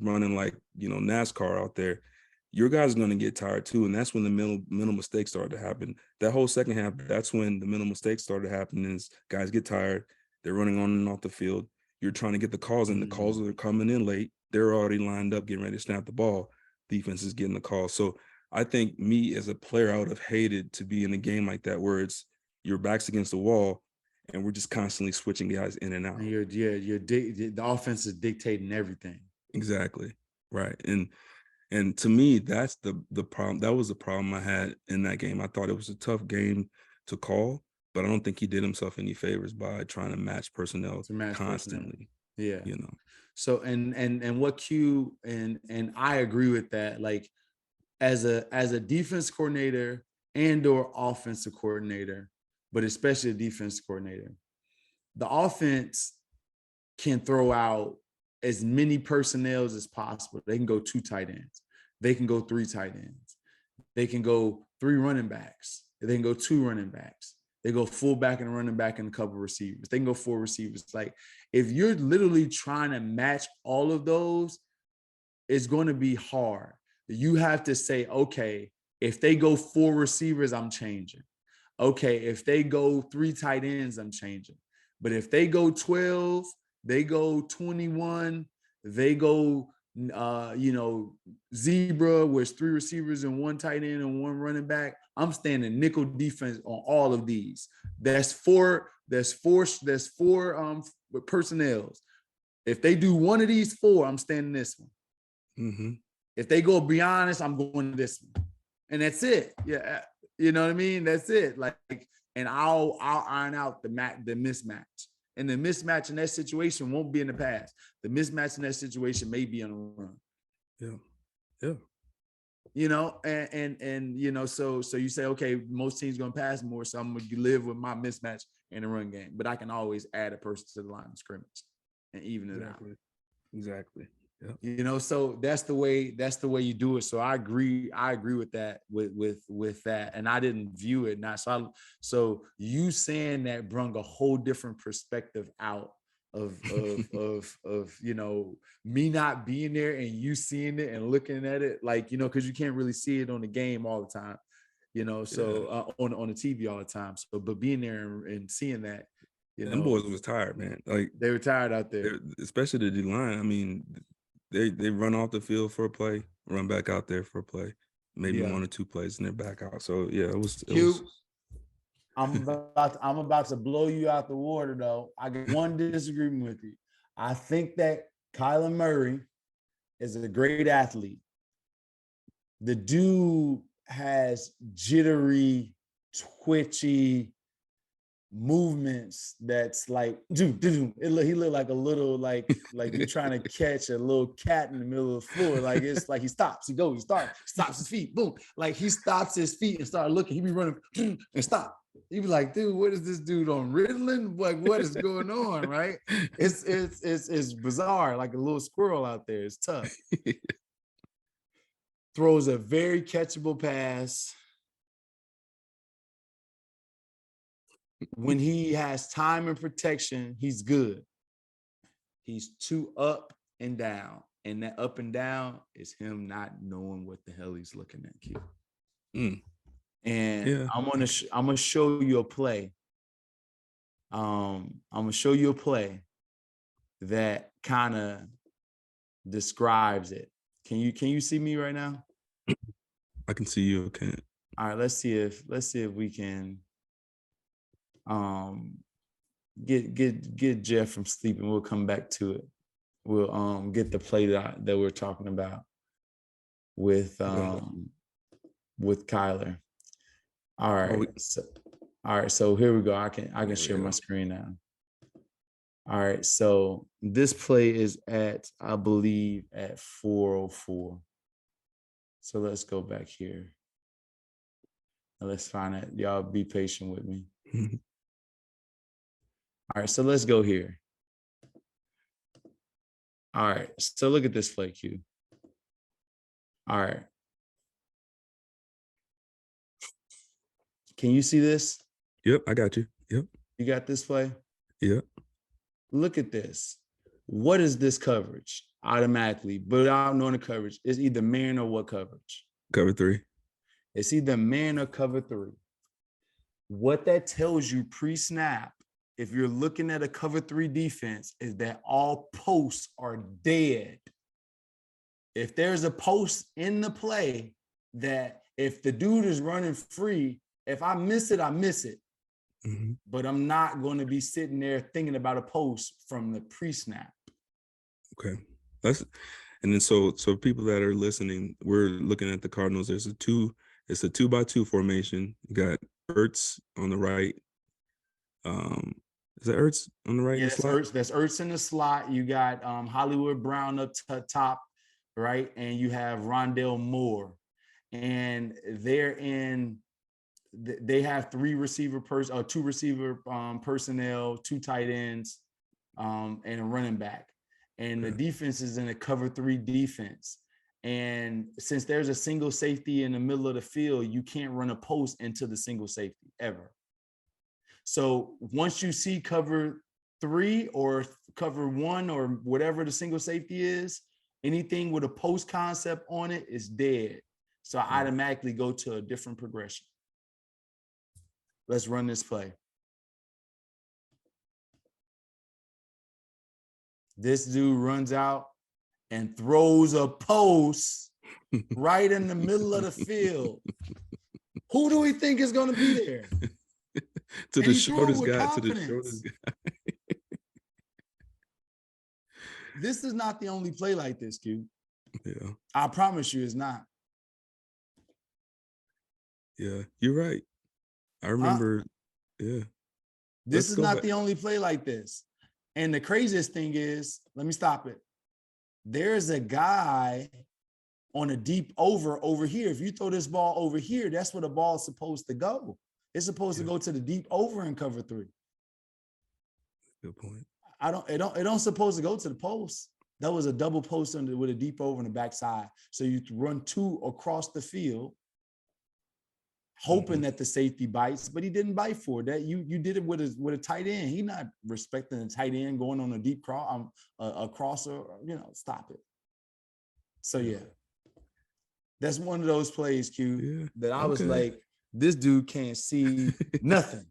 running like, NASCAR out there. Your guys are going to get tired too. And that's when the mental mistakes started to happen. That whole second half, that's when the mental mistakes started happening is guys get tired. They're running on and off the field. You're trying to get the calls in. The calls are coming in late. They're already lined up, getting ready to snap the ball. Defense is getting the call. So I think me as a player, I would have hated to be in a game like that where it's your back's against the wall and we're just constantly switching guys in and out. And the offense is dictating everything. Exactly. Right. And to me, that's the problem. That was the problem I had in that game. I thought it was a tough game to call, but I don't think he did himself any favors by trying to match personnel constantly. Yeah. So and what Q and I agree with that. Like as a defense coordinator and or offensive coordinator, but especially a defense coordinator, the offense can throw out as many personnels as possible. They can go 2 tight ends. They can go 3 tight ends. They can go 3 running backs. They can go 2 running backs. They go fullback and running back and a couple receivers. They can go 4 receivers. Like if you're literally trying to match all of those, it's going to be hard. You have to say, okay, if they go 4 receivers, I'm changing. Okay, if they go 3 tight ends, I'm changing. But if they go 12, they go 21, they go, zebra, where it's 3 receivers and 1 tight end and 1 running back, I'm standing nickel defense on all of these. That's four personnels. If they do one of these 4, I'm standing this one. Mm-hmm. If they go beyond this, I'm going to this one. And that's it. Yeah. You know what I mean? That's it. Like, and I'll iron out the mismatch. And the mismatch in that situation won't be in the past. The mismatch in that situation may be on a run. Yeah. So you say, okay, most teams going to pass more, so I'm going to live with my mismatch in the run game. But I can always add a person to the line of scrimmage and even it out. Exactly. Yeah. So that's the way you do it. So I agree with that, with that. And I didn't view it not. So you saying that brought a whole different perspective out of me not being there and you seeing it and looking at it, like, because you can't really see it on the game all the time, on the TV all the time. So, but being there and seeing that, them boys was tired, man. Like they were tired out there, especially the D line. I mean, they run off the field for a play, run back out there for a play, maybe 1 or 2 plays, and they're back out. So yeah, it was. I'm about to blow you out the water though. I got one disagreement with you. I think that Kyler Murray is a great athlete. The dude has jittery, twitchy movements that's like, he looked like a little, like you're trying to catch a little cat in the middle of the floor. Like it's like he stops, he stops his feet, boom. Like he stops his feet and start looking. He be running and stop. You be like, dude, what is this dude on Ritalin? Like, what is going on, right? It's bizarre, like a little squirrel out there. It's tough. Throws a very catchable pass. When he has time and protection, he's good. He's too up and down. And that up and down is him not knowing what the hell he's looking at, Q. And Yeah. I'm gonna show you a play. I'm gonna show you a play that kind of describes it. Can you see me right now? I can see you. Okay. All right, let's see if we can get Jeff from sleep, and we'll come back to it. We'll get the play that we're talking about with Kyler. All right. So here we go. I can share my screen now. All right. So this play is at, I believe, at 4:04. So let's go back here. And let's find it. Y'all be patient with me. All right. So let's go here. All right. So look at this play, Q. All right. Can you see this? Yep, I got you. Yep. You got this play? Yep. Look at this. What is this coverage? Automatically, but without knowing the coverage, it's either man or what coverage? Cover 3. It's either man or cover 3. What that tells you pre-snap, if you're looking at a cover 3 defense, is that all posts are dead. If there's a post in the play, that if the dude is running free, if I miss it, I miss it. Mm-hmm. But I'm not going to be sitting there thinking about a post from the pre-snap. Okay. And then so people that are listening, we're looking at the Cardinals. It's a 2-by-2 formation. You got Ertz on the right. Is that Ertz on the right? Yeah, that's Ertz in the slot. You got Hollywood Brown up top, right? And you have Rondale Moore. And they have 2 receiver personnel, 2 tight ends, and a running back. And the defense is in a cover 3 defense. And since there's a single safety in the middle of the field, you can't run a post into the single safety ever. So once you see cover 3 or cover 1 or whatever the single safety is, anything with a post concept on it is dead. So I automatically go to a different progression. Let's run this play. This dude runs out and throws a post right in the middle of the field. Who do we think is going to be there? To the shortest guy. This is not the only play like this, Q. Yeah. I promise you it's not. Yeah, you're right. I remember, yeah. This is not the only play like this. And the craziest thing is, let me stop it. There's a guy on a deep over here. If you throw this ball over here, that's where the ball is supposed to go. It's supposed to go to the deep over and cover 3. Good point. It don't supposed to go to the post. That was a double post with a deep over on the backside. So you run 2 across the field, hoping that the safety bites, but he didn't bite for it. That you did it with a tight end. He not respecting the tight end going on a deep cross, a crosser. Stop it. So yeah, that's one of those plays, Q, that I was like, this dude can't see nothing.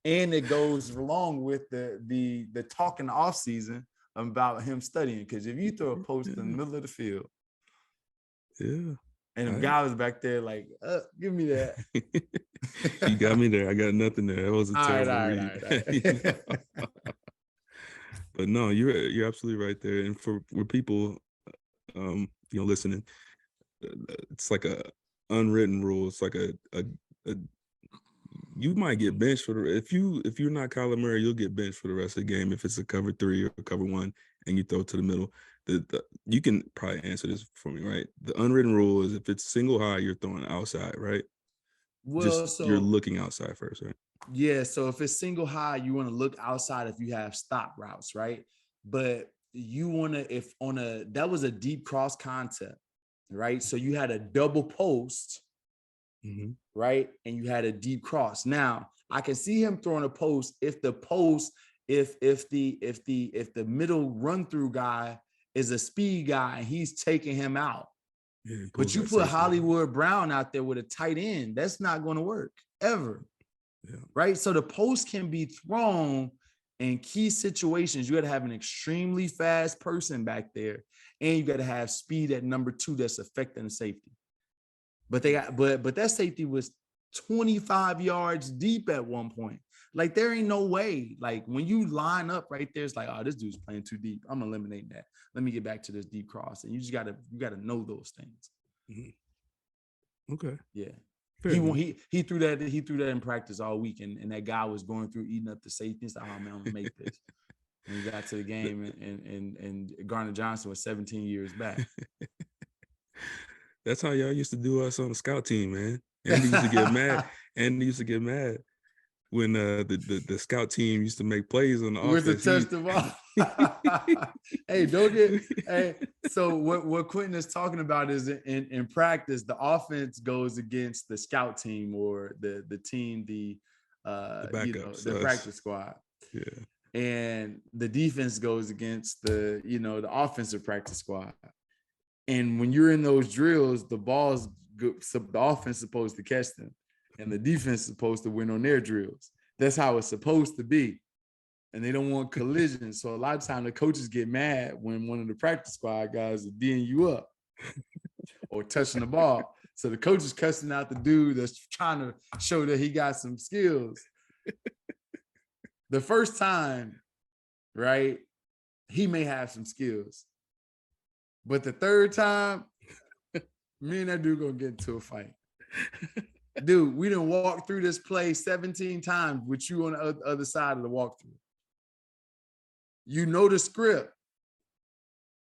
And it goes along with the talk in the off season about him studying, because if you throw a post in the middle of the field, and the guy was back there like, give me that. You got me there. I got nothing there. That was a terrible read. But no, you're absolutely right there. And for people, listening, it's like a unwritten rule. It's like a you might get benched if you're not Kyler Murray, you'll get benched for the rest of the game if it's a cover 3 or a cover 1 and you throw it to the middle. You can probably answer this for me, right? The unwritten rule is if it's single high, you're throwing outside, right? Well, Just you're so looking outside first, right? yeah, so if it's single high, you want to look outside if you have stop routes, right? But you want to, if on that was a deep cross concept, right? So you had a double post, right? And you had a deep cross. Now I can see him throwing a post if the post, if the middle run through guy is a speed guy and he's taking him out. Yeah, But you put Hollywood Brown out there with a tight end, that's not going to work ever. Yeah. Right. So the post can be thrown in key situations. You got to have an extremely fast person back there, and you got to have speed at number 2 that's affecting the safety. But they got but that safety was 25 yards deep at one point. Like there ain't no way. Like when you line up right there, it's like, oh, this dude's playing too deep. I'm eliminating that. Let me get back to this deep cross. And you gotta know those things. Mm-hmm. Okay. Yeah. He threw that in practice all week, and that guy was going through eating up the safety. He's like, oh man, I'm gonna make this. And we got to the game, and Garner Johnson was 17 years back. That's how y'all used to do us on the scout team, man. Andy used to get mad. Andy used to get mad when the scout team used to make plays on the offense. With the touch the ball. Hey, don't get. Hey, so what Quintin is talking about is in practice, the offense goes against the scout team or the team, the backups, the practice squad. Yeah. And the defense goes against the offensive practice squad. And when you're in those drills, the offense is supposed to catch them, and the defense is supposed to win on their drills. That's how it's supposed to be. And they don't want collision. So a lot of times the coaches get mad when one of the practice squad guys is D'ing you up or touching the ball. So the coach is cussing out the dude that's trying to show that he got some skills. The first time, right, he may have some skills. But the third time, me and that dude gonna get into a fight. Dude, we done walked through this play 17 times with you on the other side of the walkthrough. You know the script.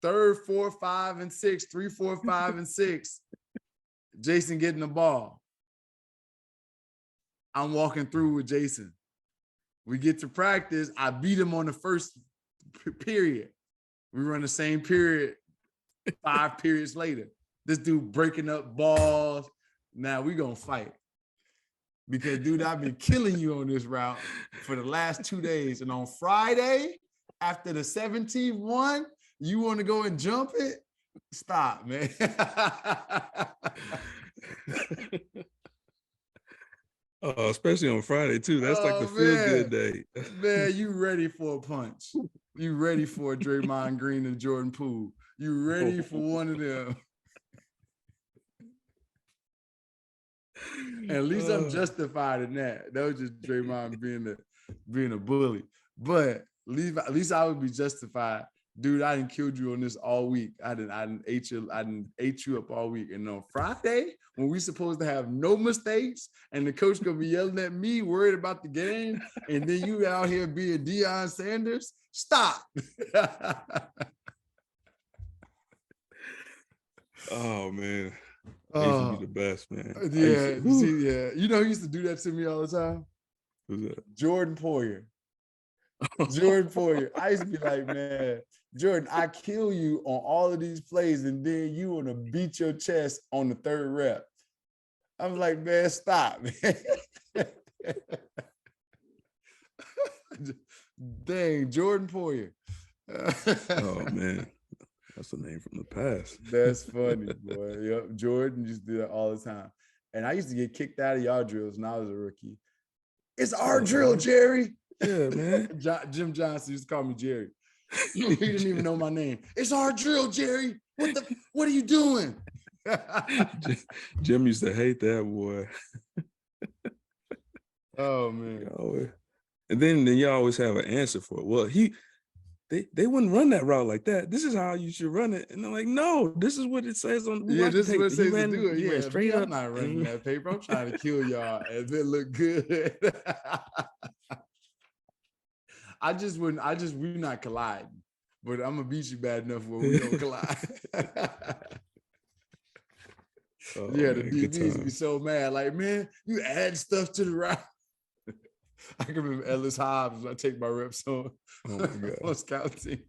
3rd, 4, 5, and 6. 3, 4, 5, and 6. Jason getting the ball. I'm walking through with Jason. We get to practice. I beat him on the first period. We run the same period 5 periods later. This dude breaking up balls. Now we gonna fight. Because, dude, I've been killing you on this route for the last 2 days. And on Friday, after the 17th one, you want to go and jump it? Stop, man. Oh, especially on Friday, too. That's like the feel-good day. Man, you ready for a punch. You ready for a Draymond Green and Jordan Poole. You ready for one of them. And at least I'm justified in that. That was just Draymond being a bully. But at least I would be justified. Dude, I done killed you on this all week. I done ate you up all week. And on Friday, when we supposed to have no mistakes and the coach gonna be yelling at me, worried about the game, and then you out here being Deion Sanders, stop. Oh, man. He used to be the best, man. Yeah. You know who used to do that to me all the time? Who's that? Jordan Poyer. Jordan Poyer. I used to be like, man, Jordan, I kill you on all of these plays, and then you want to beat your chest on the 3rd rep. I'm like, man, stop, man. Dang, Jordan Poyer. Oh, man. That's a name from the past. That's funny, boy. Yep. Jordan used to do that all the time. And I used to get kicked out of y'all drills when I was a rookie. It's our drill, Jerry. Yeah, man. Jim Johnson used to call me Jerry. He didn't even know my name. It's our drill, Jerry. What are you doing? Jim used to hate that, boy. Oh, man. And then you always have an answer for it. Well, they wouldn't run that route like that. This is how you should run it. And I'm like, no, this is what it says on. Yeah, this is what it says to do it. Yeah, straight up. I'm not running that paper. I'm trying to kill y'all and it look good. We're not colliding, but I'm gonna beat you bad enough where we don't collide. Oh, Yeah, the man, good DBs be times. so mad. Like, man, you add stuff to the route. I can remember Ellis Hobbs when I take my reps on, Oh my God. on scout team.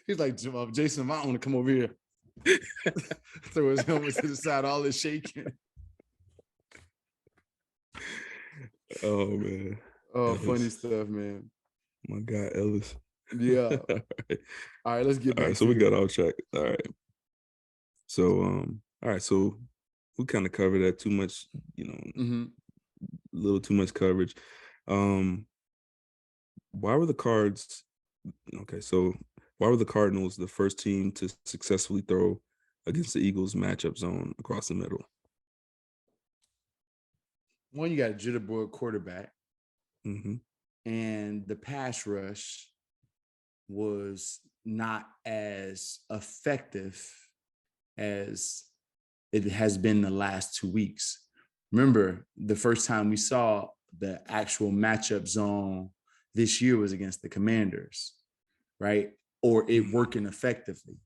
He's like, Jason Avant want to come over here. Throw his helmet to the side, all this shaking. Oh man. Oh, Ellis. funny stuff, man. My God, Ellis. Yeah. All right. All right, let's get All back right, so to we it. got all check. All right. So all right, so we kind of covered that too much, a little too much coverage. Why were the Cards okay, so why were the Cardinals the first team to successfully throw against the Eagles matchup zone across the middle? One, you got a jitterbug quarterback, Mm-hmm. and the pass rush was not as effective as it has been the last 2 weeks. Remember, the first time we saw the actual matchup zone this year was against the Commanders, right? Or it working effectively,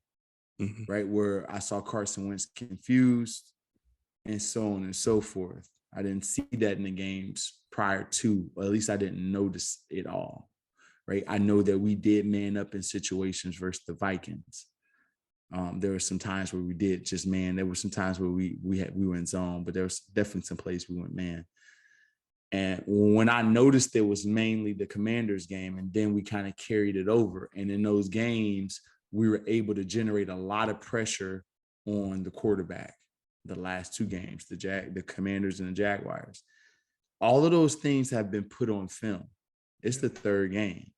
right? Where I saw Carson Wentz confused and so on and so forth. I didn't see that in the games prior to, or at least I didn't notice it all, right? I know that we did man up in situations versus the Vikings. There were some times where we did just man. There were some times where we were in zone, but there was definitely some plays we went man. And when I noticed it was mainly the Commanders game, and then we kind of carried it over. And in those games, we were able to generate a lot of pressure on the quarterback. The last 2 games, the Commanders and the Jaguars, all of those things have been put on film. It's the 3rd game.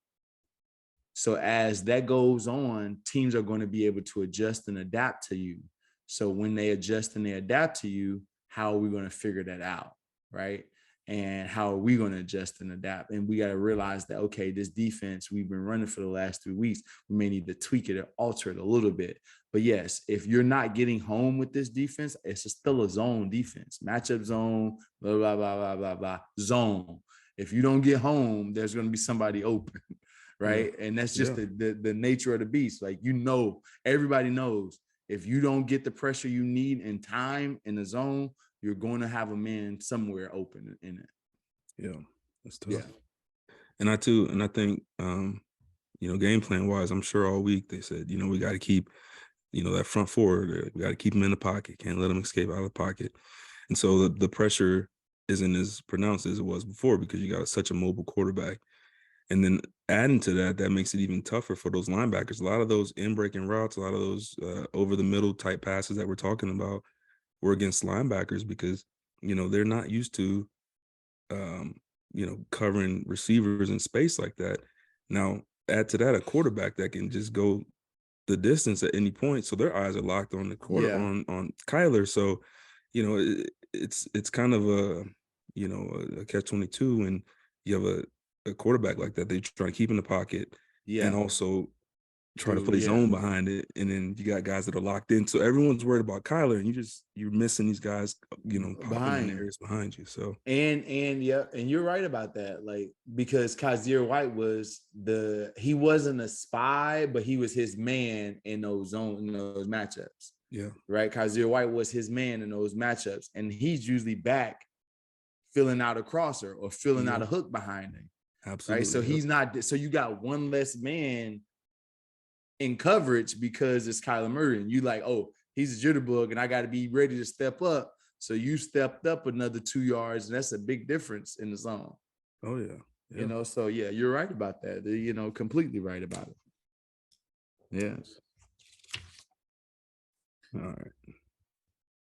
So as that goes on, teams are going to be able to adjust and adapt to you. So when they adjust and they adapt to you, how are we going to figure that out, right? And how are we going to adjust and adapt? And we got to realize that, okay, this defense we've been running for the last 3 weeks, we may need to tweak it or alter it a little bit. But yes, if you're not getting home with this defense, it's still a zone defense, matchup zone, blah, blah, blah, blah, blah, blah, zone. If you don't get home, there's going to be somebody open. Right. Yeah. And that's just the nature of the beast. Like, everybody knows if you don't get the pressure you need in time in the zone, you're going to have a man somewhere open in it. Yeah, that's tough. Yeah. And I think, game plan wise, I'm sure all week they said, we got to keep, that front forward, we got to keep him in the pocket, can't let him escape out of the pocket. And so the pressure isn't as pronounced as it was before because you got such a mobile quarterback. And then adding to that makes it even tougher for those linebackers. A lot of those in-breaking routes, a lot of those over-the-middle type passes that we're talking about were against linebackers because, they're not used to, covering receivers in space like that. Now, add to that a quarterback that can just go the distance at any point. So their eyes are locked on the quarter on Kyler. So, it's kind of a catch-22 when you have a quarterback like that. They try to keep in the pocket and also try to put his own behind it. And then you got guys that are locked in. So everyone's worried about Kyler and you're missing these guys, popping in the areas behind you. So and you're right about that. Like, because Kazir White he wasn't a spy, but he was his man in those matchups. Yeah. Right. Kazir White was his man in those matchups. And he's usually back filling out a crosser or filling out a hook behind him. Absolutely. Right. So he's not. So you got one less man in coverage because it's Kyler Murray. And you like, oh, he's a jitterbug and I got to be ready to step up. So you stepped up another 2 yards. And that's a big difference in the zone. Oh, yeah. So, you're right about that. Completely right about it. Yes. All right.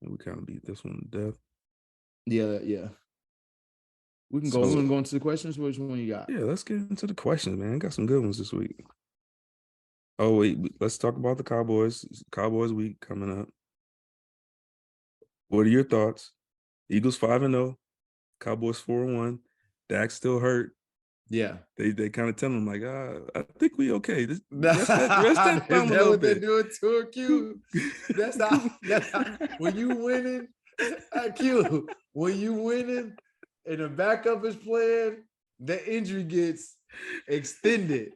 We kind of beat this one to death. Yeah. We can go into the questions. Which one you got? Yeah, let's get into the questions, man. Got some good ones this week. Oh, wait, let's talk about the Cowboys. Cowboys week coming up. What are your thoughts? Eagles 5-0, Cowboys 4-1. Dak's still hurt. Yeah. They kind of tell him like, I think we okay. Rest that thumb a little bit. Is that what they do to Q? That's how when you winning, Q, when you winning and the backup is playing, the injury gets extended.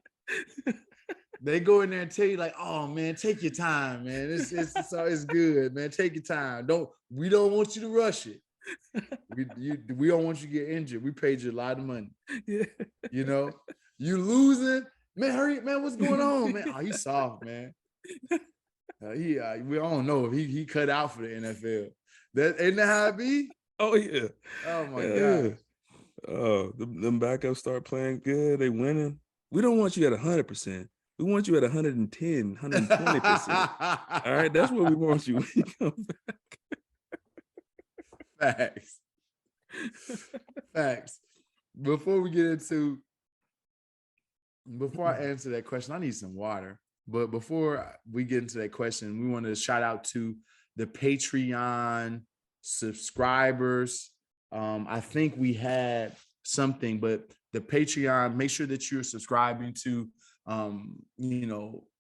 They go in there and tell you like, oh man, take your time, man. It's good, man. Take your time. We don't want you to rush it. We don't want you to get injured. We paid you a lot of money. Yeah. You know, you losing, man. Hurry, man. What's going on, man? Oh, he's soft, man. We don't know if he cut out for the NFL. That ain't that how it be? Oh yeah. Oh my God. Oh, them backups start playing good. They winning. We don't want you at 100%. We want you at 110, 120%. All right, that's where we want you when you come back. Facts. Before I answer that question, I need some water. But before we get into that question, we want to shout out to the Patreon subscribers. I think we had something, but the Patreon, make sure that you're subscribing to, the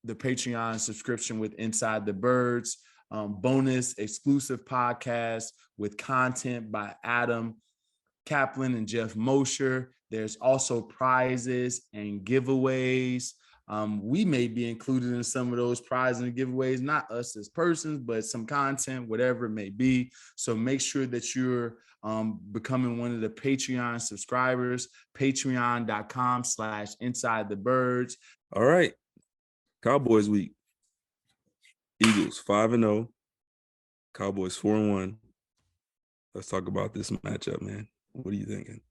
Patreon subscription with Inside the Birds, bonus exclusive podcast with content by Adam Kaplan and Jeff Mosher. There's also prizes and giveaways. We may be included in some of those prizes and giveaways, not us as persons, but some content, whatever it may be. So make sure that you're becoming one of the Patreon subscribers, patreon.com/InsideTheBirds. All right. Cowboys week. Eagles 5-0. Cowboys 4-1. Let's talk about this matchup, man. What are you thinking?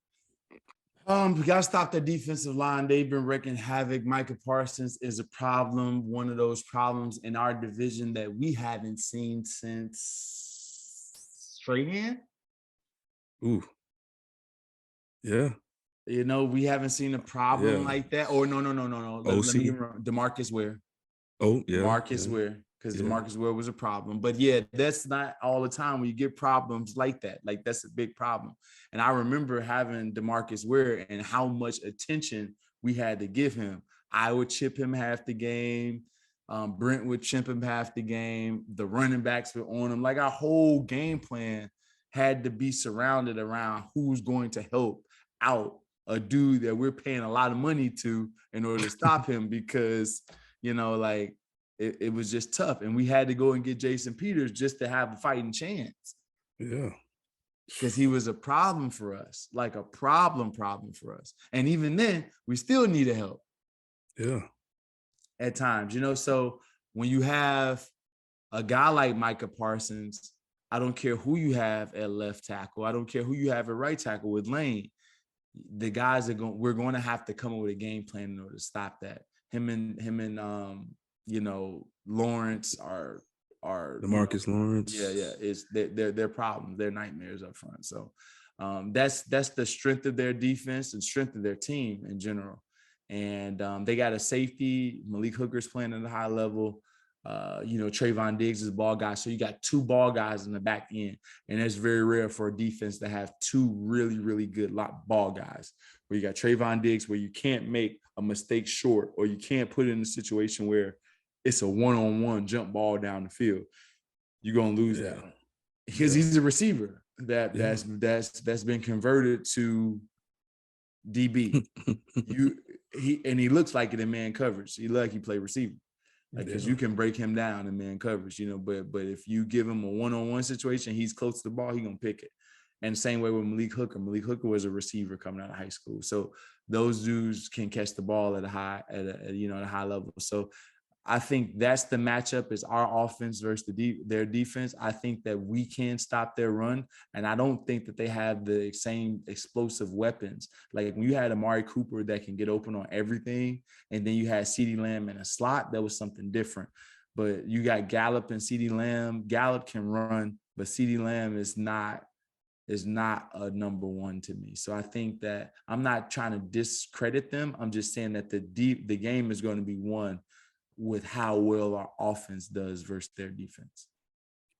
We got to stop the defensive line. They've been wreaking havoc. Micah Parsons is a problem, one of those problems in our division that we haven't seen since Strahan. Ooh. Yeah. We haven't seen a problem like that. Or no. Let me DeMarcus Ware. Oh, yeah. Marcus Ware. Because DeMarcus Ware was a problem. But yeah, that's not all the time when you get problems like that. Like, that's a big problem. And I remember having DeMarcus Ware and how much attention we had to give him. I would chip him half the game. Brent would chip him half the game. The running backs were on him. Like, our whole game plan had to be surrounded around who's going to help out a dude that we're paying a lot of money to in order to stop him because, it was just tough. And we had to go and get Jason Peters just to have a fighting chance. Yeah. Because he was a problem for us, like a problem for us. And even then, we still needed help. Yeah. At times, so when you have a guy like Micah Parsons, I don't care who you have at left tackle. I don't care who you have at right tackle with Lane. The guys we're going to have to come up with a game plan in order to stop that. Him and Lawrence are DeMarcus Lawrence. Yeah. It's their problems, their nightmares up front. So that's the strength of their defense and strength of their team in general. And they got a safety. Malik Hooker's playing at a high level. Trayvon Diggs is a ball guy. So you got two ball guys in the back end. And it's very rare for a defense to have two really, really good ball guys. Where you got Trayvon Diggs, where you can't make a mistake short, or you can't put it in a situation where it's a one-on-one jump ball down the field. You're gonna lose that because he's a receiver that's been converted to DB. He looks like it in man coverage. He play receiver, because you can break him down in man coverage. But if you give him a one-on-one situation, he's close to the ball, he's gonna pick it. And the same way with Malik Hooker. Malik Hooker was a receiver coming out of high school, so those dudes can catch the ball at a high level. So I think that's the matchup, is our offense versus their defense. I think that we can stop their run, and I don't think that they have the same explosive weapons. Like when you had Amari Cooper that can get open on everything, and then you had CeeDee Lamb in a slot, that was something different. But you got Gallup and CeeDee Lamb. Gallup can run, but CeeDee Lamb is not a number one to me. So I think that I'm not trying to discredit them. I'm just saying that the game is going to be won with how well our offense does versus their defense.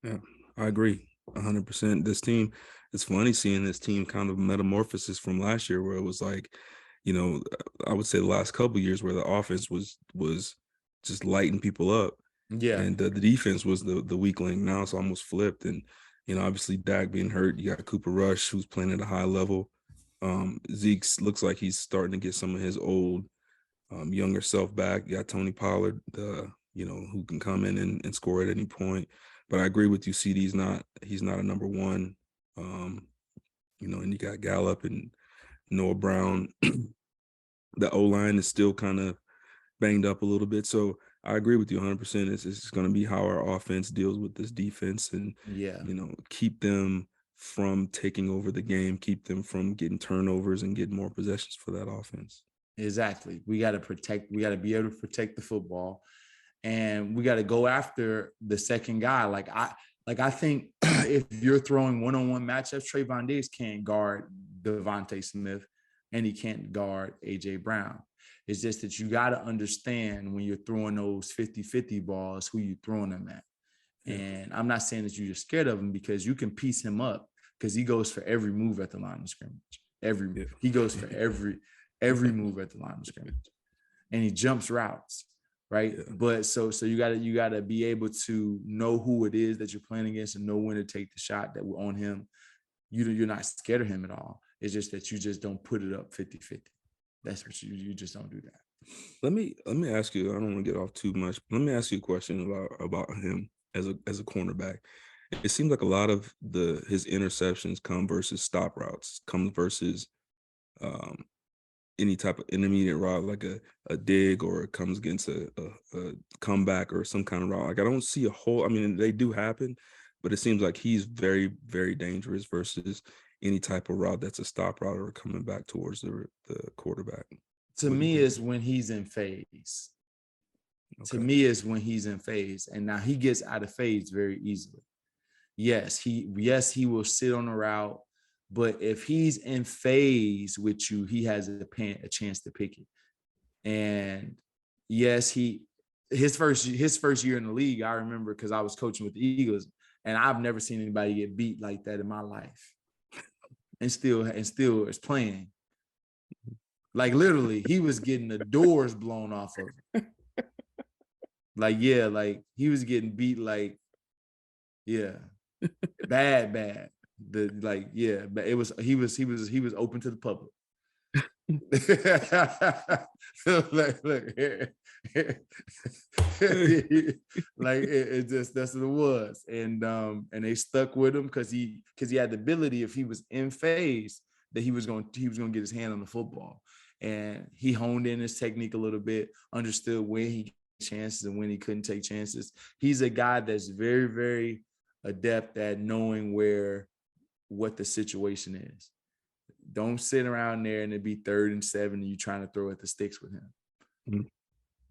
Yeah, I agree 100%. This team, it's funny seeing this team kind of metamorphosis from last year, where it was like, I would say the last couple of years where the offense was just lighting people up. Yeah. And the defense was the weak link. Now it's almost flipped. And, obviously Dak being hurt, you got Cooper Rush, who's playing at a high level. Zeke looks like he's starting to get some of his old younger self back. You got Tony Pollard, who can come in and score at any point. But I agree with you, he's not a number one. And you got Gallup and Noah Brown. The O-line is still kind of banged up a little bit. So I agree with you 100%. It's going to be how our offense deals with this defense and, keep them from taking over the game, keep them from getting turnovers and getting more possessions for that offense. Exactly. We got to be able to protect the football, and we got to go after the second guy. I think if you're throwing one-on-one matchups, Trayvon Diggs can't guard Devontae Smith and he can't guard A.J. Brown. It's just that you got to understand when you're throwing those 50-50 balls, who you're throwing them at. Yeah. And I'm not saying that you're scared of him, because you can piece him up, because he goes for every move at the line of scrimmage. He goes for every move at the line of scrimmage, and he jumps routes, right? Yeah. But so you gotta be able to know who it is that you're playing against and know when to take the shot that we're on him. You're not scared of him at all. It's just that you just don't put it up 50-50. That's what you just don't do that. Let me ask you, I don't want to get off too much, but let me ask you a question about him as a cornerback. It seems like a lot of his interceptions come versus stop routes, come versus any type of intermediate route, like a dig, or it comes against a comeback or some kind of route. Like, I don't see a whole, I mean, they do happen, but it seems like he's very, very dangerous versus any type of route that's a stop route or coming back towards the quarterback. To me, is when he's in phase. Okay. To me, is when he's in phase. And now he gets out of phase very easily. Yes, he will sit on the route, but if he's in phase with you, he has a chance to pick it. And yes, his first year in the league, I remember, because I was coaching with the Eagles, and I've never seen anybody get beat like that in my life. And still is playing. Like, literally, he was getting the doors blown off of him. Like he was getting beat bad. But he was open to the public. That's what it was. And they stuck with him because he had the ability, if he was in phase, that he was going to get his hand on the football. And he honed in his technique a little bit, understood when he got chances and when he couldn't take chances. He's a guy that's very, very adept at knowing what the situation is. Don't sit around there and it be 3rd and 7 and you trying to throw at the sticks with him. Mm-hmm.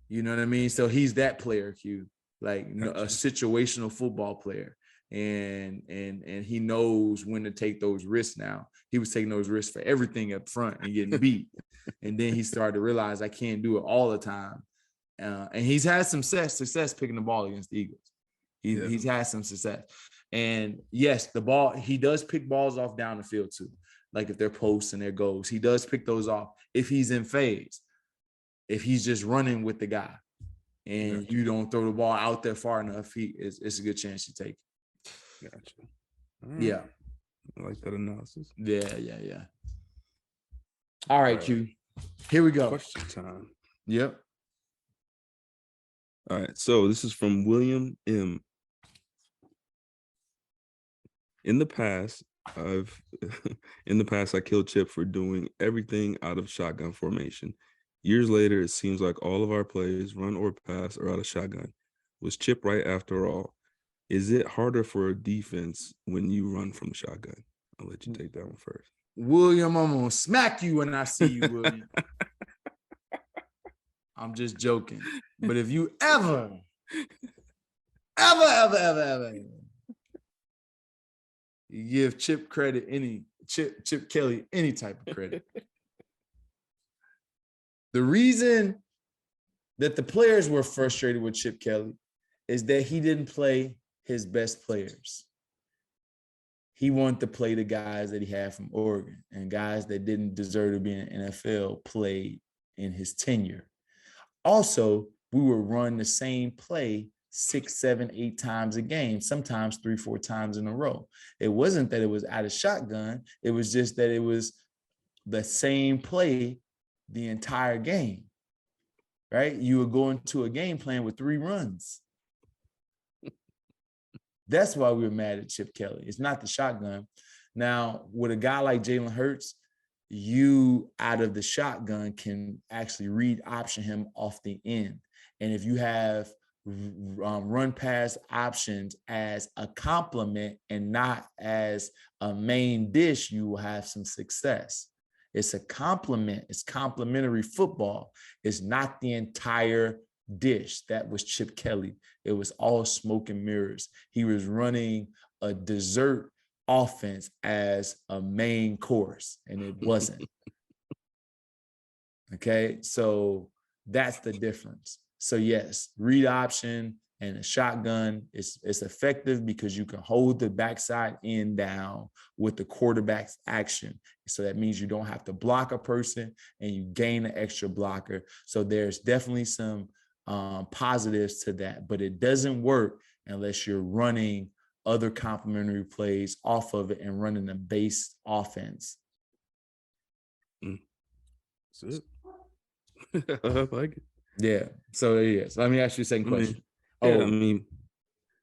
You know what I mean? So he's that player, Q, like a situational football player. And he knows when to take those risks now. He was taking those risks for everything up front and getting beat. And then he started to realize, I can't do it all the time. And he's had some success picking the ball against the Eagles. He's had some success. And yes, he does pick balls off down the field too. Like if they're posts and they're goals, he does pick those off if he's in phase. If he's just running with the guy and you don't throw the ball out there far enough, it's a good chance you take it. Gotcha. Right. Yeah. I like that analysis. Yeah. All right, Q. Here we go. Question time. Yep. All right. So this is from William M. In the past, I killed Chip for doing everything out of shotgun formation. Years later, it seems like all of our plays, run or pass, are out of shotgun. Was Chip right after all? Is it harder for a defense when you run from the shotgun? I'll let you take that one first. William, I'm going to smack you when I see you, William. I'm just joking. But if you ever you give Chip Kelly any type of credit, the reason that the players were frustrated with Chip Kelly is that he didn't play his best players. He wanted to play the guys that he had from Oregon, and guys that didn't deserve to be in the NFL played in his tenure. Also, we would run the same play 6, 7, 8 times a game, sometimes 3, 4 times in a row. It wasn't that it was out of shotgun. It was just that it was the same play the entire game. right? You would go into a game plan with 3 runs. That's why we were mad at Chip Kelly. It's not the shotgun. Now, with a guy like Jalen Hurts, you out of the shotgun can actually read option him off the end. And if you have run pass options as a complement and not as a main dish, you will have some success. It's a complement. It's complementary football. It's not the entire dish. That was Chip Kelly. It was all smoke and mirrors. He was running a dessert offense as a main course, and it wasn't. Okay, so that's the difference. So yes, read option and a shotgun is effective because you can hold the backside end down with the quarterback's action. So that means you don't have to block a person and you gain an extra blocker. So there's definitely some positives to that, but it doesn't work unless you're running other complementary plays off of it and running a base offense. That's it. I like it. Yeah. So yeah. So let me ask you the second question.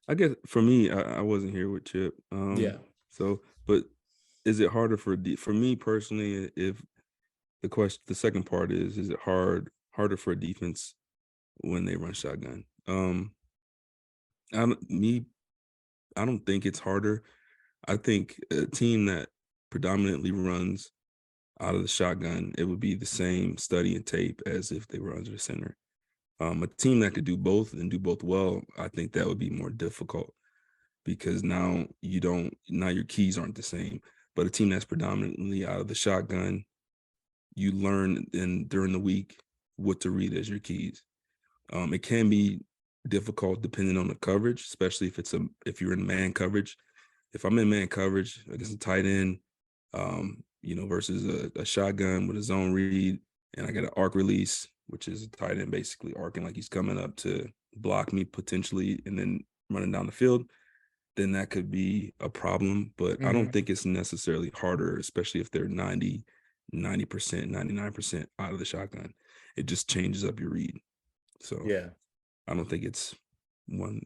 I guess for me, I wasn't here with Chip. Yeah. So, but is it harder for me personally? If the second part is it harder for a defense when they run shotgun? I don't think it's harder. I think a team that predominantly runs out of the shotgun, it would be the same study and tape as if they were under the center. A team that could do both and do both well, I think that would be more difficult because now your keys aren't the same. But a team that's predominantly out of the shotgun, you learn during the week what to read as your keys. It can be difficult depending on the coverage, especially if you're in man coverage. If I'm in man coverage against a tight end, versus a shotgun with a zone read, and I got an arc release, which is a tight end basically arcing like he's coming up to block me potentially and then running down the field, then that could be a problem. But I don't think it's necessarily harder, especially if they're 90%, 99% out of the shotgun. It just changes up your read. So yeah, I don't think it's one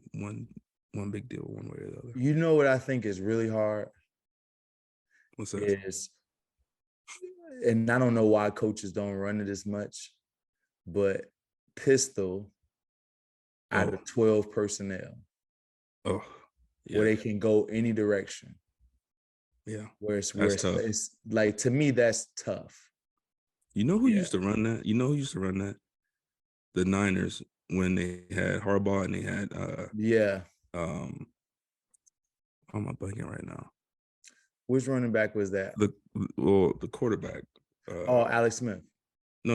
big deal one way or the other. You know what I think is really hard? What's that? And I don't know why coaches don't run it as much, but pistol out of 12 personnel. Oh, yeah. Where they can go any direction. Yeah. Where it's like, to me, that's tough. You know who used to run that? The Niners, when they had Harbaugh and they had how am I blanking right now? Which running back was that? The quarterback. Alex Smith. No.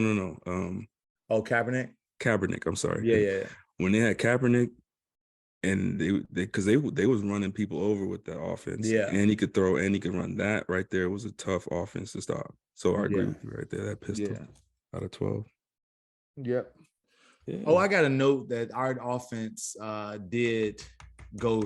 Kaepernick? Kaepernick, I'm sorry. Yeah. When they had Kaepernick, and they was running people over with that offense. Yeah. And he could throw and he could run. That right there was a tough offense to stop. So I agree with you right there. That pistol out of 12. Yep. Yeah. I got a note that our offense did go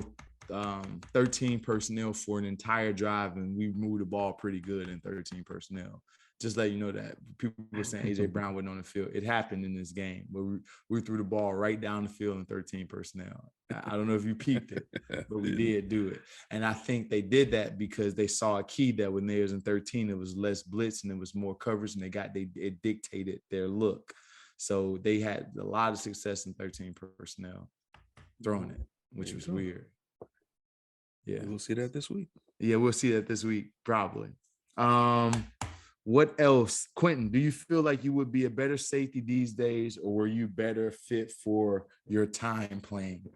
13 personnel for an entire drive, and we moved the ball pretty good in 13 personnel. Just let you know that people were saying AJ Brown wasn't on the field. It happened in this game, but we threw the ball right down the field in 13 personnel. I don't know if you peeped it, but we did do it. And I think they did that because they saw a key that when they was in 13, it was less blitz and it was more coverage, and it dictated their look. So they had a lot of success in 13 personnel throwing it, which was weird. Yeah. We'll see that this week. Yeah, we'll see that this week, probably. What else? Quintin, do you feel like you would be a better safety these days, or were you better fit for your time playing?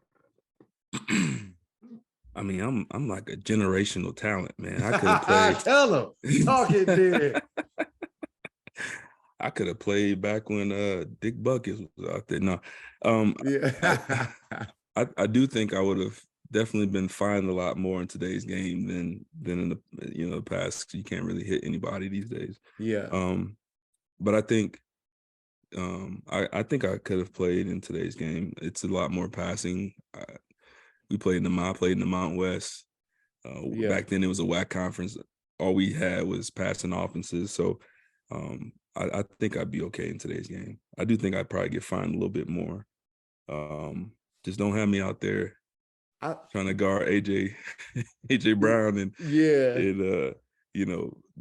I mean, I'm like a generational talent, man. I could have played. Tell him. Talk it, dude. I could have played back when Dick Buckets was out there. No, I do think I would have definitely been fined a lot more in today's game than in the past. You can't really hit anybody these days. Yeah. But I think I think I could have played in today's game. It's a lot more passing. I played in the Mountain West. Back then it was a WAC conference. All we had was passing offenses. So I think I'd be okay in today's game. I do think I'd probably get fined a little bit more. Just don't have me out there trying to guard AJ Brown and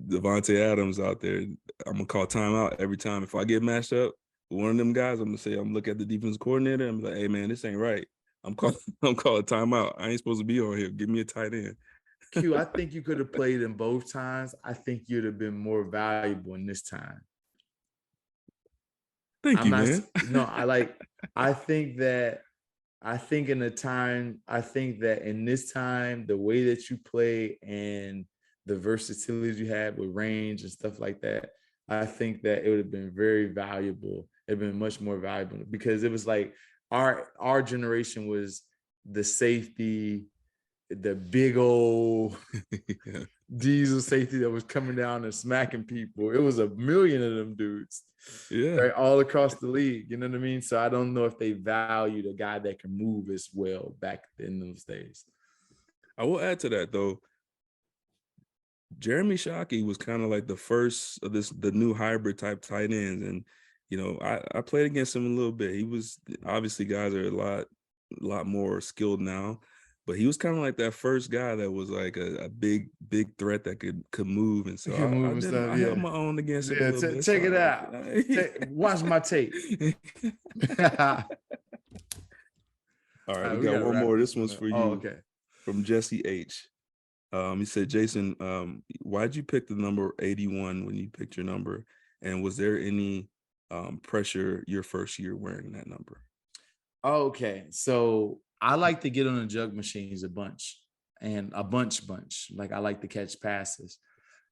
Devontae Adams out there. I'm gonna call timeout every time. If I get matched up with one of them guys, I'm gonna say, I'm gonna look at the defense coordinator and be like, hey man, this ain't right. I'm calling timeout. I ain't supposed to be on here. Give me a tight end. Q, I think you could have played in both times. I think you'd have been more valuable in this time. Thank you, man. No, I think that in this time, the way that you play and the versatility you had with range and stuff like that, I think that it would have been very valuable. It'd been much more valuable because it was like our generation was the safety, the big old diesel safety that was coming down and smacking people. It was a million of them dudes, right, all across the league. You know what I mean? So I don't know if they valued a guy that can move as well back in those days. I will add to that though. Jeremy Shockey was kind of like the first of the new hybrid type tight ends, and I played against him a little bit. He was obviously guys are a lot more skilled now. But he was kind of like that first guy that was like a big threat that could move, and so I held my own against him a little bit. Check it out. Watch my tape. All right, we got one more. This one's for you. Oh, okay. From Jesse H. He said, Jason, why'd you pick the number 81 when you picked your number, and was there any pressure your first year wearing that number? Okay, so I like to get on the jug machines a bunch. Like I like to catch passes.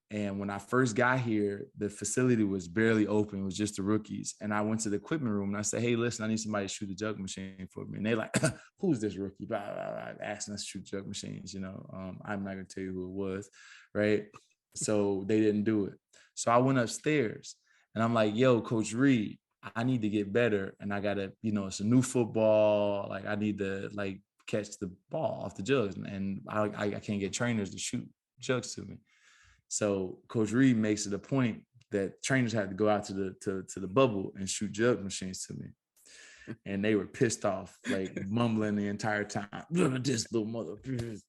And when I first got here, the facility was barely open. It was just the rookies. And I went to the equipment room and I said, hey, listen, I need somebody to shoot a jug machine for me. And they're like, who's this rookie? Blah, blah, blah, asking us to shoot jug machines. I'm not going to tell you who it was. Right. So they didn't do it. So I went upstairs and I'm like, yo, Coach Reed, I need to get better. And I got to, it's a new football. Like I need to catch the ball off the jugs. And I can't get trainers to shoot jugs to me. So Coach Reed makes it a point that trainers had to go out to the bubble and shoot jug machines to me. And they were pissed off, like mumbling the entire time. This little mother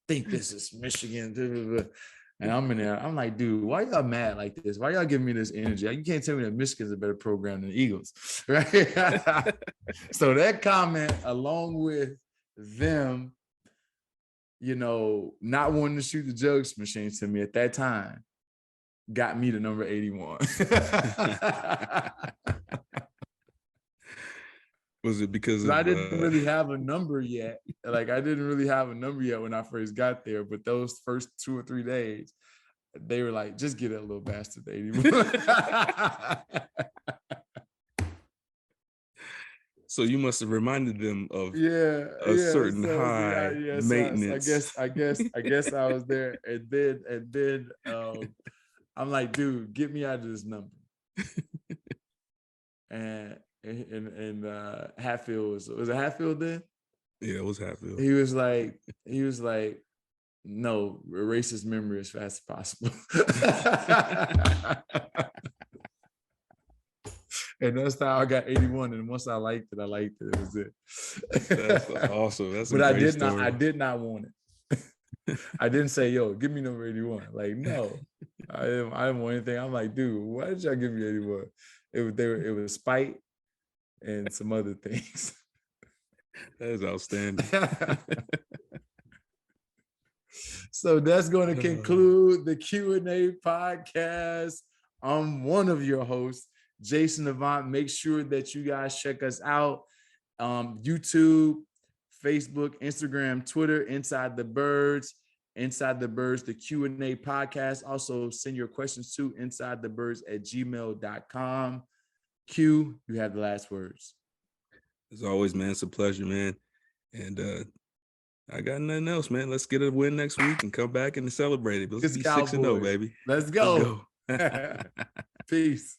think this is Michigan. And I'm in there. I'm like, dude, why y'all mad like this? Why y'all giving me this energy? You can't tell me that Michigan's a better program than the Eagles, right? So that comment, along with them, not wanting to shoot the jugs machine to me at that time, got me to number 81. Was it because I didn't really have a number yet? Like I didn't really have a number yet when I first got there, but those first 2 or 3 days, they were like, just get that little bastard to 81. So you must have reminded them of a certain high maintenance. I guess I was there, and then I'm like, dude, get me out of this number. And Hatfield was it Hatfield then? Yeah, it was Hatfield. He was like, no, erase his memory as fast as possible. And that's how I got 81. And once I liked it. It was it. That's awesome. That's but I did not want it. I didn't say, yo, give me number 81. Like, no, I didn't want anything. I'm like, dude, why did y'all give me 81? It was spite and some other things. That is outstanding. So that's going to conclude the Q&A podcast. I'm one of your hosts, Jason Avant. Make sure that you guys check us out. YouTube, Facebook, Instagram, Twitter, Inside the Birds, the Q&A podcast. Also send your questions to insidethebirds@gmail.com. Q, you have the last words. As always, man, it's a pleasure, man. And I got nothing else, man. Let's get a win next week and come back and celebrate it. Let's be 6-0, baby. Let's go. Let's go. Peace.